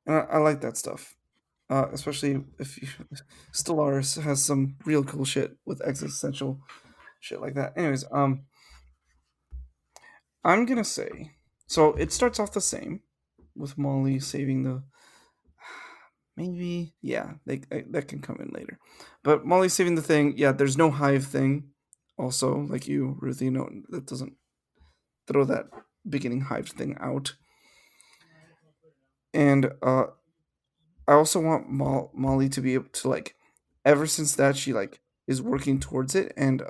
and I like that stuff. Especially if Stellaris has some real cool shit with existential shit like that. Anyways, I'm gonna say So it starts off the same with Molly saving the. Maybe, yeah, that can come in later. But Molly saving the thing, yeah, there's no hive thing. Also, like you, Ruthie, no, that doesn't throw that beginning hive thing out. And I also want Molly to be able to like, ever since that she like is working towards it and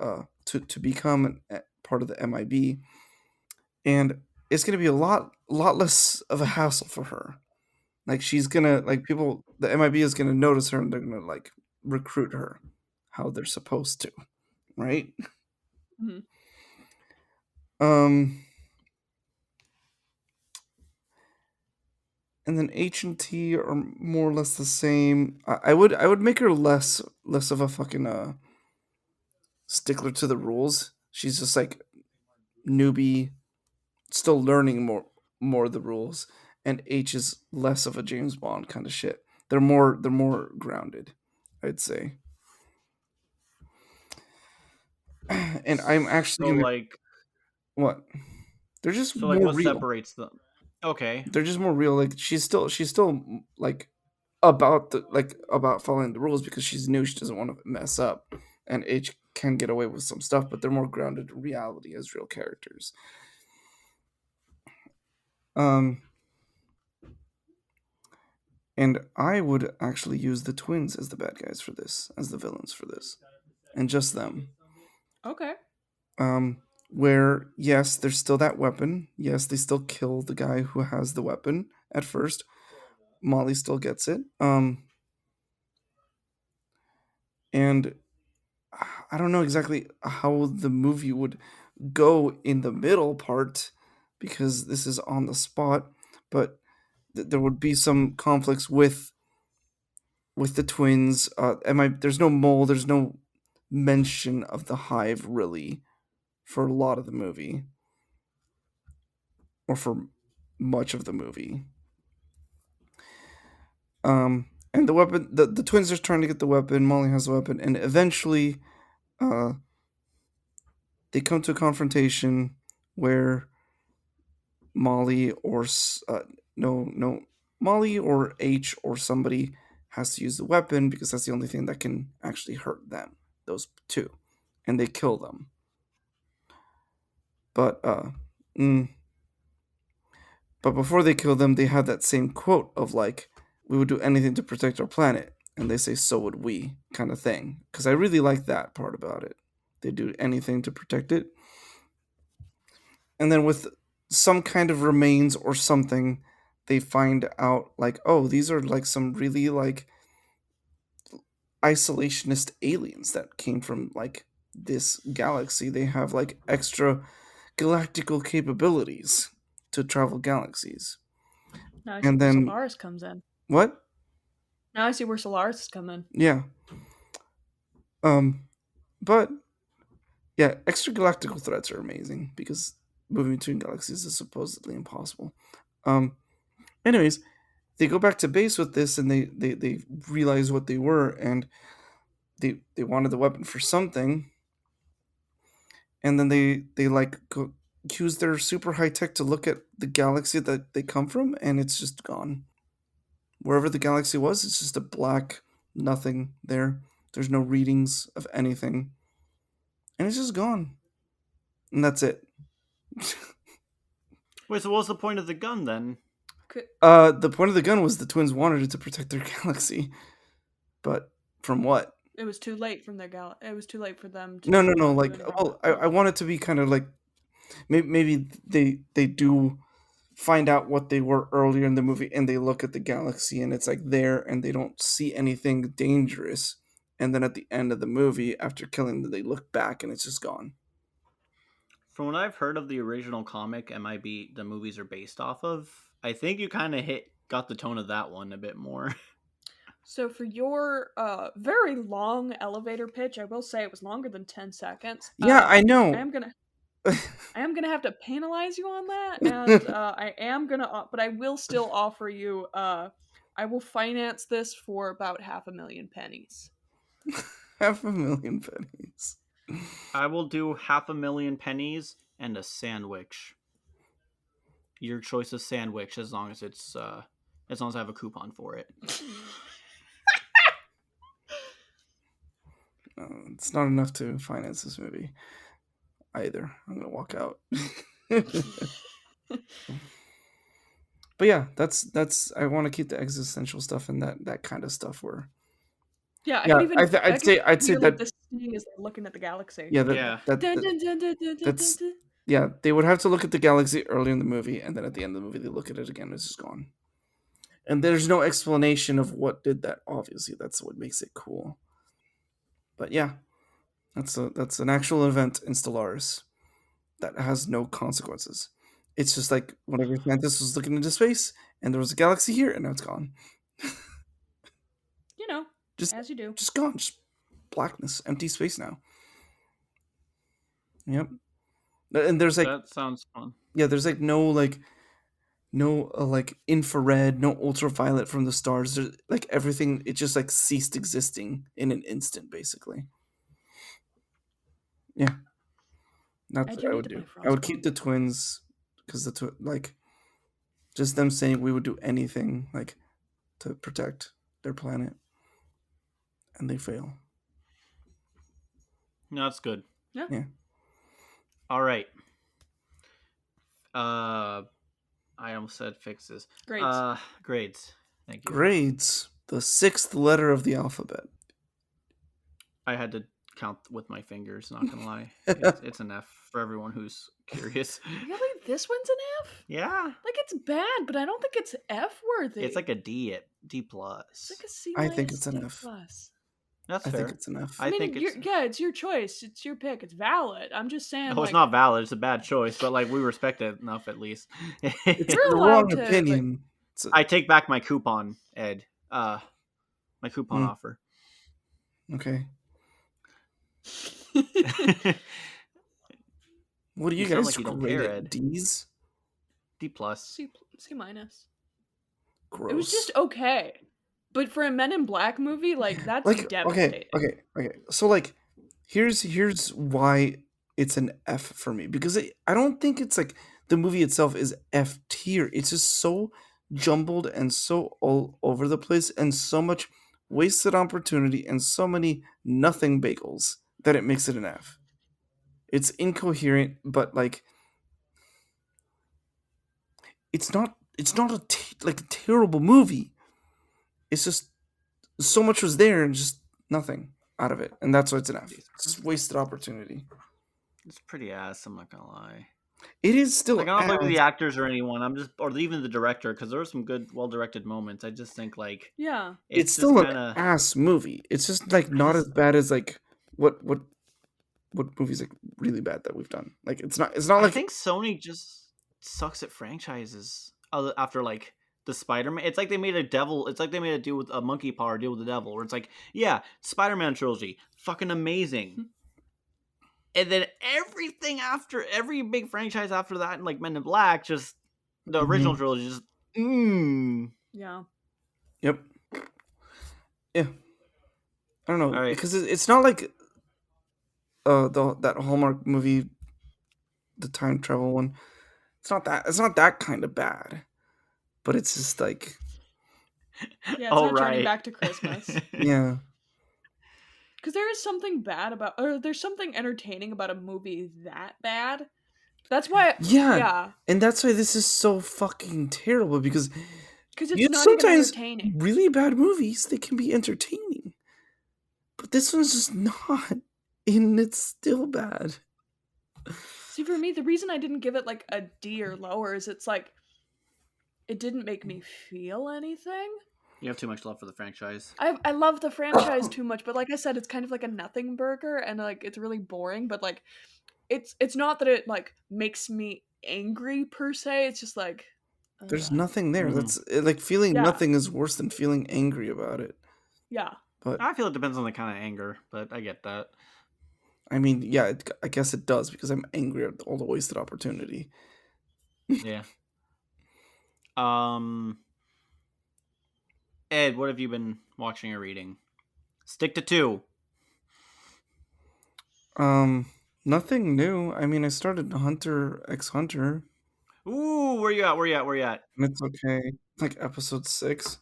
to become part of the MIB, and it's gonna be a lot less of a hassle for her. Like she's gonna like people, the MIB is gonna notice her and they're gonna like recruit her how they're supposed to, right? Mhm. Um, and then H and T are more or less the same. I would make her less of a fucking stickler to the rules. She's just like newbie, still learning more of the rules, and H is less of a James Bond kind of shit. They're more grounded, I'd say. And I'm actually So gonna like, what? They're just so like, more what real. separates them? Okay. They're just more real. Like she's still like about following the rules because she's new. She doesn't want to mess up, and H can get away with some stuff, but they're more grounded in reality as real characters. Um, and I would actually use the twins as the bad guys for this, as the villains for this, and just them. Okay. Where yes, there's still that weapon. Yes, they still kill the guy who has the weapon at first. Molly still gets it. And I don't know exactly how the movie would go in the middle part because this is on the spot, but there would be some conflicts with the twins. There's no mole. There's no mention of the hive really for a lot of the movie, or for much of the movie. And the weapon, the twins are trying to get the weapon. Molly has the weapon, and eventually, uh, they come to a confrontation where Molly or no, Molly or H or somebody has to use the weapon because that's the only thing that can actually hurt them. Those two, and they kill them. But mm, but before they kill them, they have that same quote of like, "We would do anything to protect our planet," and they say, "So would we," kind of thing. Because I really like that part about it. They do anything to protect it, and then with some kind of remains or something, they find out like, oh, these are like some really like isolationist aliens that came from like this galaxy. They have like extra galactical capabilities to travel galaxies. Now I see And where then Solaris comes in. what? Now I see where Solaris is coming. Yeah. Um but yeah, extragalactical threats are amazing because moving between galaxies is supposedly impossible. Um anyways, they go back to base with this and they realize what they were, and they wanted the weapon for something, and then they like use their super high tech to look at the galaxy that they come from, and it's just gone. Wherever the galaxy was, it's just a black nothing there. There's no readings of anything, and it's just gone, and that's it. Wait, so what's the point of the gun then? The point of the gun was the twins wanted it to protect their galaxy, but from what? It was too late from their It was too late for them No, no, to no. do Like, anything. well, I want it to be kind of like maybe they do find out what they were earlier in the movie, and they look at the galaxy and it's like there, and they don't see anything dangerous, and then at the end of the movie after killing them they look back and it's just gone. From what I've heard of the original comic MIB the movies are based off of, I think you kind of got the tone of that one a bit more. So for your very long elevator pitch, I will say it was longer than 10 seconds. Yeah, I I know. am gonna have to penalize you on that, and I am gonna, but I will still offer you. I will finance this for about 500,000 pennies. 500,000 pennies. I will do 500,000 pennies and a sandwich. your choice of sandwich as long as it's as long as I have a coupon for it. It's not enough to finance this movie either. I'm gonna walk out. But yeah, that's. I want to keep the existential stuff and that kind of stuff. Where Yeah, yeah, I I'd could say feel like that the singing as they're looking at the galaxy. yeah Yeah. Dun, dun, dun, dun, dun, dun, that's dun, dun. yeah, they would have to look at the galaxy early in the movie, and then at the end of the movie, they look at it again. It's just gone, and there's no explanation of what did that. Obviously, that's what makes it cool. But yeah, that's an actual event in Stellaris that has no consequences. It's just like whenever Atlantis was looking into space, and there was a galaxy here, and now it's gone. You know, Just as you do. just gone, just blackness, empty space now. Yep. And there's like That sounds fun. yeah, there's like no like infrared, no ultraviolet from the stars. There's like everything. It just like ceased existing in an instant, basically. Yeah, that's I what do I need would to do. play I would keep Frostborn. the twins because like just them saying we would do anything like to protect their planet, and they fail. No, that's good. Yeah. Yeah. All right. I almost said fixes. Grades. Grades. Thank you. Grades, the sixth letter of the alphabet. I had to count with my fingers. Not gonna lie, it's an F for everyone who's curious. Really? This one's an F? Yeah, Like, it's bad, but I don't think it's F worthy. it's like a D at D plus. It's like a C I minus, think it's an D F. plus. That's I fair. think it's enough. I think mean, it's. it's your choice. It's your pick. It's valid. I'm just saying. Oh, it's not valid. It's a bad choice, but like we respect it enough at least. It's You're the allowed wrong to, opinion. I take back my coupon, Ed. My coupon Hmm. offer. Okay. D What do you, You sound guys like you don't grade care, it? Ed. D's? plus. C minus. Gross. It was just okay, but for a Men in Black movie, like that's like devastating. okay. So like, here's why it's an F for me, because I don't think it's like the movie itself is F tier. It's just so jumbled and so all over the place and so much wasted opportunity and so many nothing bagels that it makes it an F. It's incoherent, but like it's not like a terrible movie. It's just so much was there and just nothing out of it, and that's why it's an F. It's just wasted opportunity. It's pretty ass. I'm not gonna lie. It is still Like, I don't blame ass. the actors or anyone. I'm just, or even the director, because there were some good, well-directed moments. I just think like Yeah. It's just still kind an of. ass movie. It's just like not as bad as like what movies like really bad that we've done. Like it's not I like think Sony just sucks at franchises. After like the Spider-Man, it's like they made a devil. It's like they made a deal with a monkey power deal with the devil, where it's like, yeah, Spider-Man trilogy, fucking amazing. And then everything after every big franchise after that, and like Men in Black, just the original trilogy, just Yeah. Yep. Yeah. I don't know All right. because it's not like that Hallmark movie, the time travel one. It's not that kind of bad, but it's just like Yeah. It's Oh, not turning right. back to Christmas. yeah. Because there is something bad about, or there's something entertaining about a movie that bad. That's why. Yeah. Yeah. And that's why this is so fucking terrible because Because it's not even sometimes entertaining. really bad movies they can be entertaining, but this one's just not, and it's still bad. See, for me, the reason I didn't give it like a D or lower is it's like it didn't make me feel anything. You have too much love for the franchise. I love the franchise too much, but like I said, it's kind of like a nothing burger, and like it's really boring. But like, it's not that it like makes me angry per se. It's just like There's nothing there. Mhm. That's like feeling Yeah. nothing is worse than feeling angry about it. yeah. But I feel it depends on the kind of anger, but I get that. I mean, yeah, I guess it does because I'm angry at all the wasted opportunity. Yeah. Ed, what have you been watching or reading? Stick to 2. Nothing new. I mean, I started Hunter x Hunter. Ooh, where you at? Where you at? Where you at? And it's okay. It's like episode 6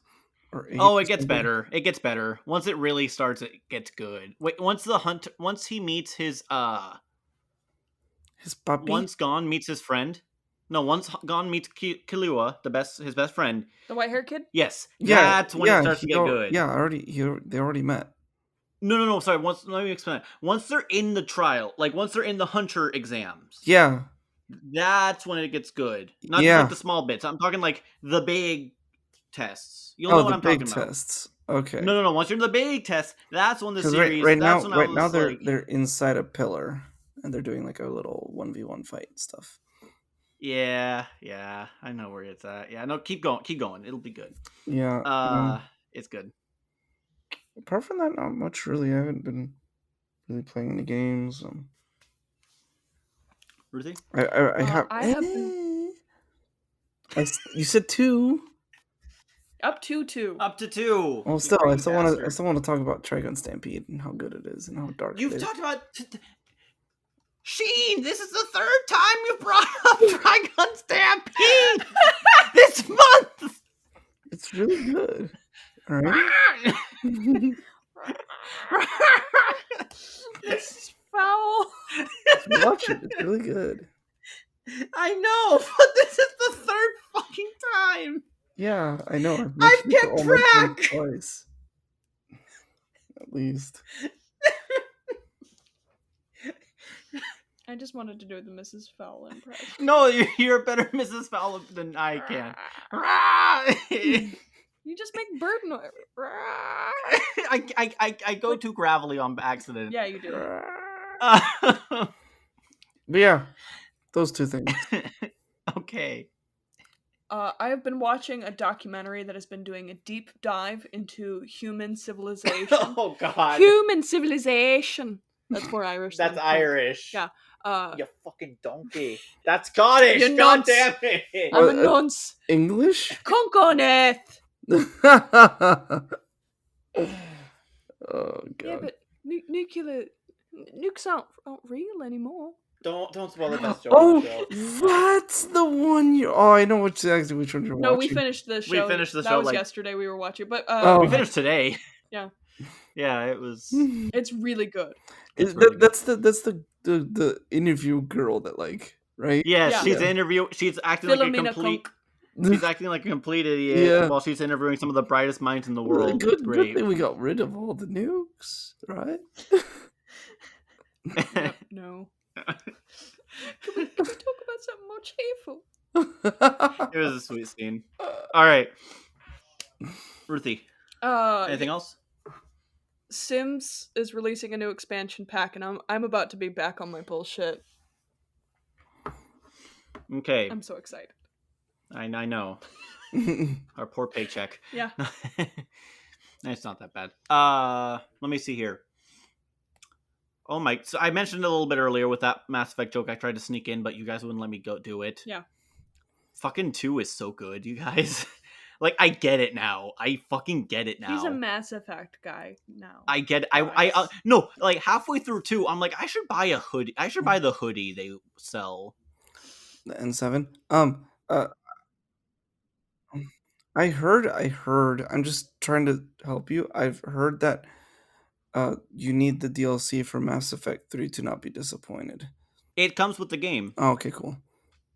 or 8 Oh, or it gets something. better. It gets better. Once it really starts, it gets good. Wait, once he meets his His puppy? once Gon meets his friend. No, once Gon meets Killua, his best friend. The white hair kid? Yes, Yeah, that's when it yeah, starts to get good. they already met. No. Sorry. Let me explain. Once they're in the trial, like once they're in the hunter exams, Yeah, that's when it gets good. Not just like yeah. the small bits. I'm talking like the big tests. You'll Oh, know what the I'm big talking about. tests. Okay. No. Once you're in the big test, that's when the Because series. right That's now when I right now was like, they're inside a pillar and they're doing like a little 1v1 fight and stuff. yeah. I know where it's at. Yeah, no, keep going. It'll be good. Yeah. It's good. Apart from that, not much really. I haven't been really playing any games. Ruthie, I have. I have been You said 2. up to 2. up to 2. Well, You still, I greedy still want to. I bastard. still want to talk about Trigun Stampede and how good it is and how dark it You've is. talked about Sheen. This is the third time you brought up Trigun Stampede this month. It's really good. All right. This is foul. Watch it. It's really good. I know, but this is the third fucking time. Yeah, I know. I've mentioned it kept all my friends track. twice, at least. I just wanted to do the Mrs. Fowl impression. No, you're a better Mrs. Fowler than I can. You just make bird noise. I go too gravelly on accident. Yeah, you do. But yeah, those 2 things. Okay. I have been watching a documentary that has been doing a deep dive into human civilization. Oh God. Human civilization. That's more Irish. That's than Irish. Yeah. You fucking donkey. That's Scottish. You God nonce. damn it. I'm a What, nonce. English? Conconeth. Oh god. Yeah, but nukes aren't real anymore. Don't spoil the best joke on the show. That's the one you. Oh, I know exactly which one you're No, watching. we finished the show. We finished the that show, was like- yesterday. We were watching, but Oh. We finished today. Yeah. Yeah, it was. it's really good. It's really good. That's the interview girl that right? Yeah, Yeah. she's She's acting like a Philomena complete. Kunk. She's acting like a complete idiot Yeah. while she's interviewing some of the brightest minds in the Well, world. good, It's great. good thing we got rid of all the nukes, right? Yep, no. Can we talk about something more cheerful? It was a sweet scene. All right, Ruthie. Anything else? Sims is releasing a new expansion pack, and I'm about to be back on my bullshit. Okay, I'm so excited. I know. Our poor paycheck. Yeah. It's not that bad. Let me see here. Oh my! So I mentioned it a little bit earlier with that Mass Effect joke I tried to sneak in, but you guys wouldn't let me go do it. Yeah. Fucking 2 is so good, you guys. Like, I get it now. I fucking get it now. He's a Mass Effect guy now. I get it. I no, like halfway through 2, I'm like, I should buy a hoodie. I should buy the hoodie they sell. The N7. I heard. I'm just trying to help you. I've heard that you need the DLC for Mass Effect 3 to not be disappointed. It comes with the game. Oh, okay, cool.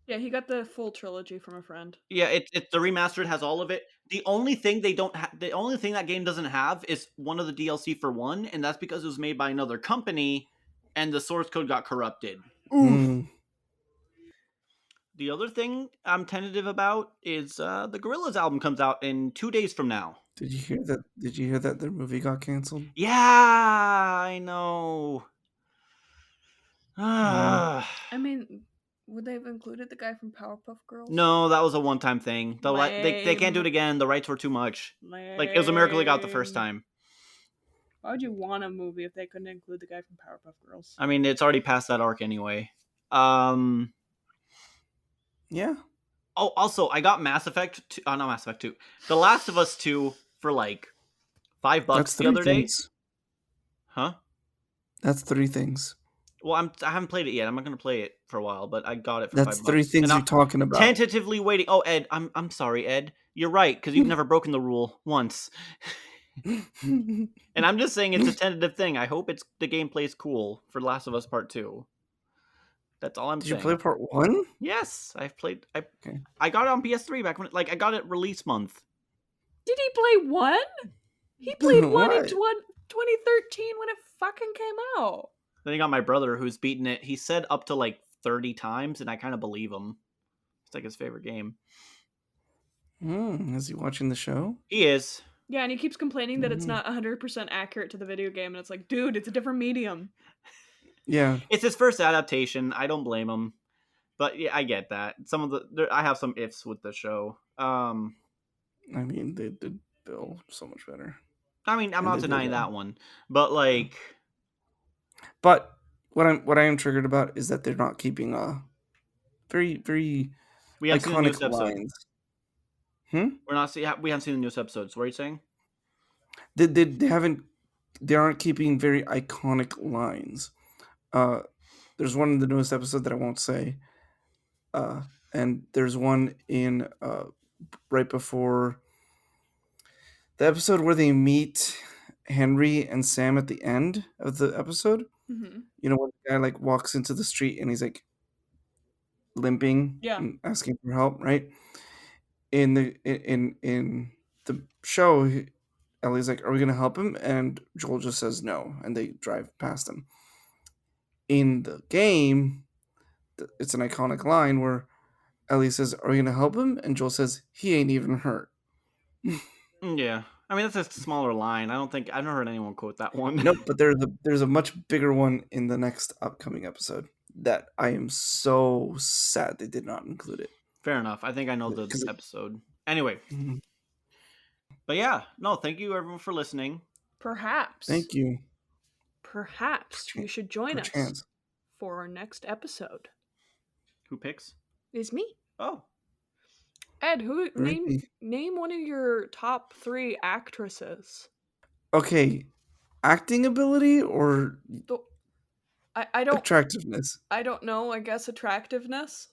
Yeah, he got the full trilogy from a friend. Yeah, it's the remastered has all of it. The only thing the only thing that game doesn't have is one of the DLC for 1, and that's because it was made by another company, and the source code got corrupted. Mm. The other thing I'm tentative about is the Gorillaz album comes out in 2 days from now. Did you hear that? Did you hear that their movie got canceled? Yeah, I know. I mean, would they have included the guy from Powerpuff Girls? No, that was a one-time thing. They can't do it again. The rights were too much. Like, it was a miracle they got the first time. Why would you want a movie if they couldn't include the guy from Powerpuff Girls? I mean, it's already past that arc anyway. Yeah. Oh, also, I got Mass Effect 2. Oh, not Mass Effect 2. The Last of Us 2 for like $5 That's the 3 other day. things. Huh? That's 3 things. Well, I haven't played it yet. I'm not gonna play it for a while, but I got it for That's three $5, and things I'm you're talking about. tentatively waiting. Oh, Ed, I'm sorry, Ed. You're right because you've never broken the rule once, and I'm just saying it's a tentative thing. I hope the gameplay is cool for Last of Us Part 2. That's all I'm Did you play saying. part 1? Yes, I've played. Okay. I got it on PS3 back when I got it release month. Did he play one? He played one in What? 2013 when it fucking came out. Then I got my brother who's beaten it. He said up to like 30 times, and I kind of believe him. It's like his favorite game. Is he watching the show? He is. Yeah, and he keeps complaining that it's Mm. not 100% accurate to the video game, and it's like, dude, it's a different medium. Yeah. It's his first adaptation. I don't blame him. But yeah, I get that. I have some ifs with the show. I mean, they did Bill so much better. I mean, I'm And not they did denying well. that one, but like, But what I am triggered about is that they're not keeping very very we haven't seen the iconic newest episode. lines. We haven't seen the newest episodes. What are you saying? They aren't keeping very iconic lines. There's one in the newest episode that I won't say. And there's one in right before the episode where they meet Henry and Sam at the end of the episode. Mm-hmm. You know, when the guy like walks into the street and he's like limping Yeah. and asking for help, right? In the show, Ellie's like, "Are we gonna help him?" And Joel just says no, and they drive past him. In the game, it's an iconic line where Ellie says, "Are we gonna help him?" And Joel says, "He ain't even hurt." Yeah, I mean that's a smaller line. I've never heard anyone quote that one. Nope, but there's a much bigger one in the next upcoming episode that I am so sad they did not include it. Fair enough. I think I know the 'Cause episode. Anyway, but yeah, no, thank you everyone for listening. Perhaps. Thank you. Perhaps you should join us Perchance. for our next episode. Who picks? Is me. Oh, Ed, Really? name one of your top 3 actresses. Okay, acting ability or I don't attractiveness? I don't know, I guess attractiveness?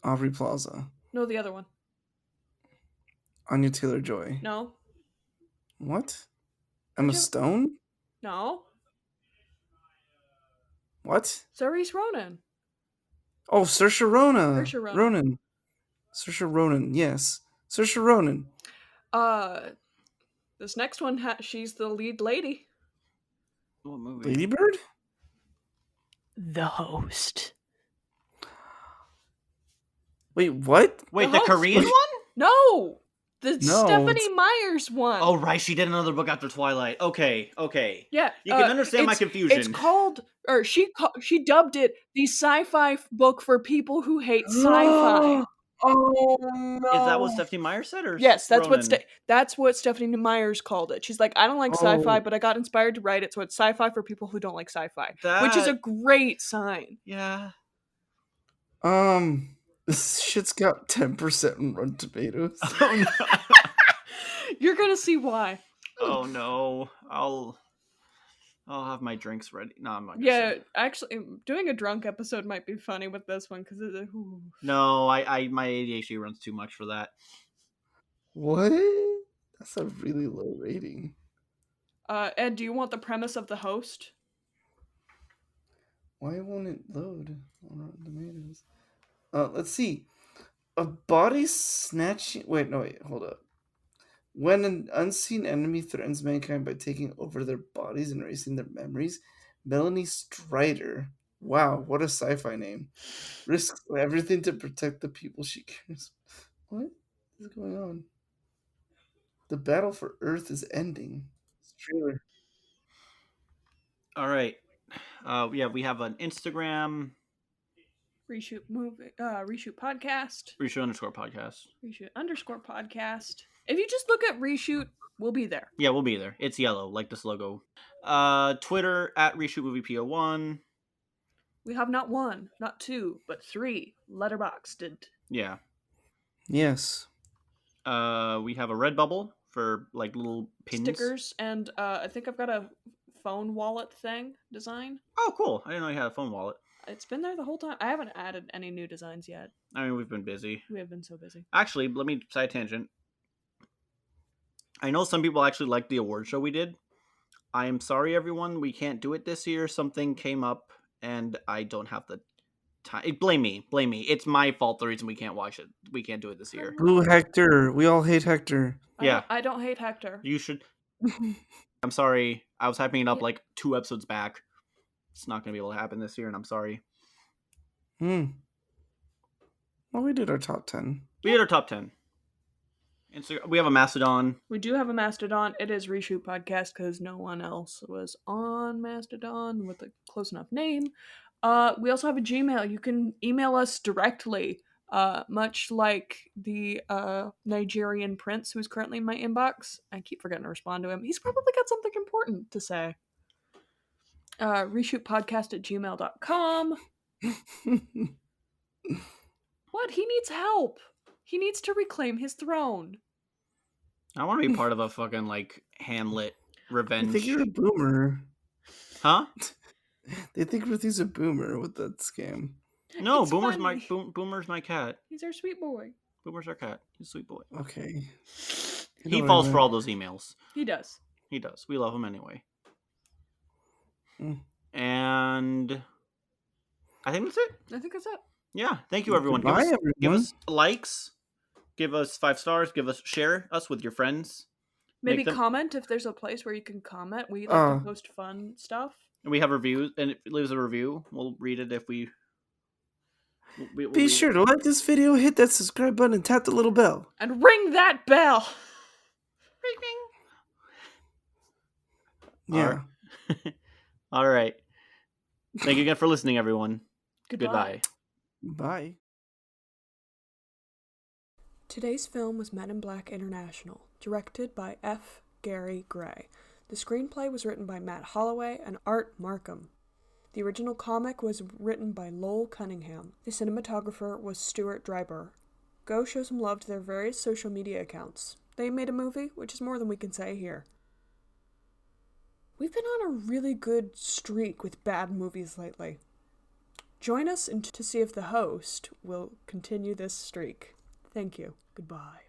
Aubrey Plaza, No, the other one. Anya Taylor-Joy. No. What? Emma Stone? No. What? Saoirse Ronan. Oh, Saoirse Ronan. Saoirse Ronan. Ronan. Saoirse Ronan. Yes, Saoirse Ronan. This next one, she's the lead lady. what movie? Lady Bird. The Host. Wait, what? Wait, The the Host. Korean one? No! The No, Stephanie it's- Myers one. Oh right, she did another book after Twilight. Okay. Yeah, You can understand my confusion. It's called, or she dubbed it the sci-fi book for people who hate sci-fi. Oh no! Is that what Stephanie Meyer said, or Yes, that's Ronan? that's what Stephanie Myers called it. She's like, I don't like sci-fi, Oh. but I got inspired to write it, so it's sci-fi for people who don't like sci-fi, which is a great sign. Yeah. This shit's got 10% in Rotten Tomatoes. Oh no. You're gonna see why. Oh no. I'll have my drinks ready. No, I'm not. Gonna Yeah, say. actually, doing a drunk episode might be funny with this one because No, I my ADHD runs too much for that. What? That's a really low rating. Ed, do you want the premise of The Host? Why won't it load on Rotten Tomatoes? Let's see. A body snatching. Wait, no, wait, hold up. When an unseen enemy threatens mankind by taking over their bodies and erasing their memories, Melanie Strider, wow, what a sci-fi name, risks everything to protect the people she cares. What is going on? The battle for Earth is ending. It's a trailer. All right. Yeah, we have an Instagram, Reshoot podcast. _podcast. Reshoot_podcast. If you just look at Reshoot, we'll be there. Yeah, we'll be there. It's yellow, like this logo. Twitter at ReshootMoviePO1. We have not 1, not 2, but 3 letterboxed. Yeah. Yes. We have a Redbubble for like little pins. Stickers, and I think I've got a phone wallet thing design. Oh, cool. I didn't know you had a phone wallet. It's been there the whole time. I haven't added any new designs yet. I mean, we've been busy. We have been so busy. Actually, let me side tangent. I know some people actually liked the award show we did. I am sorry, everyone. We can't do it this year. Something came up, and I don't have the time. Blame me. Blame me. It's my fault. The reason we can't watch it. We can't do it this year. Boo Hector. We all hate Hector. Yeah. I don't hate Hector. You should. I'm sorry. I was hyping it up like 2 episodes back. It's not going to be able to happen this year, and I'm sorry. Well, we did our top 10. We did our top 10. We have a Mastodon. We do have a Mastodon. It is ReShoot Podcast because no one else was on Mastodon with a close enough name. We also have a Gmail. You can email us directly, much like the Nigerian prince who's currently in my inbox. I keep forgetting to respond to him. He's probably got something important to say. reshootpodcast@gmail.com. What? He needs help. He needs to reclaim his throne. I want to be part of a fucking, like, Hamlet revenge. I think you're a boomer. Huh? They think Ruthie's a boomer with that scam. No, It's Boomer's funny. Boomer's my cat. He's our sweet boy. Boomer's our cat. He's a sweet boy. Okay. He falls for all those emails. He does. He does. We love him anyway. Mm. And I think that's it. I think that's it. Yeah. Thank you, everyone. Bye, everyone. Give us likes. Give us 5 stars. Share us with your friends. Maybe Make them- comment if there's a place where you can comment. We like to post fun stuff. And we have reviews, and if it leaves a review, we'll read it if we'll Be read sure it. to like this video, hit that subscribe button, and tap the little bell. And ring that bell! Ring, ring. Yeah. All right. Thank you again for listening, everyone. Goodbye. Bye. Today's film was Men in Black International, directed by F. Gary Gray. The screenplay was written by Matt Holloway and Art Markham. The original comic was written by Lowell Cunningham. The cinematographer was Stuart Dryber. Go show some love to their various social media accounts. They made a movie, which is more than we can say here. We've been on a really good streak with bad movies lately. Join us to see if the host will continue this streak. Thank you. Goodbye.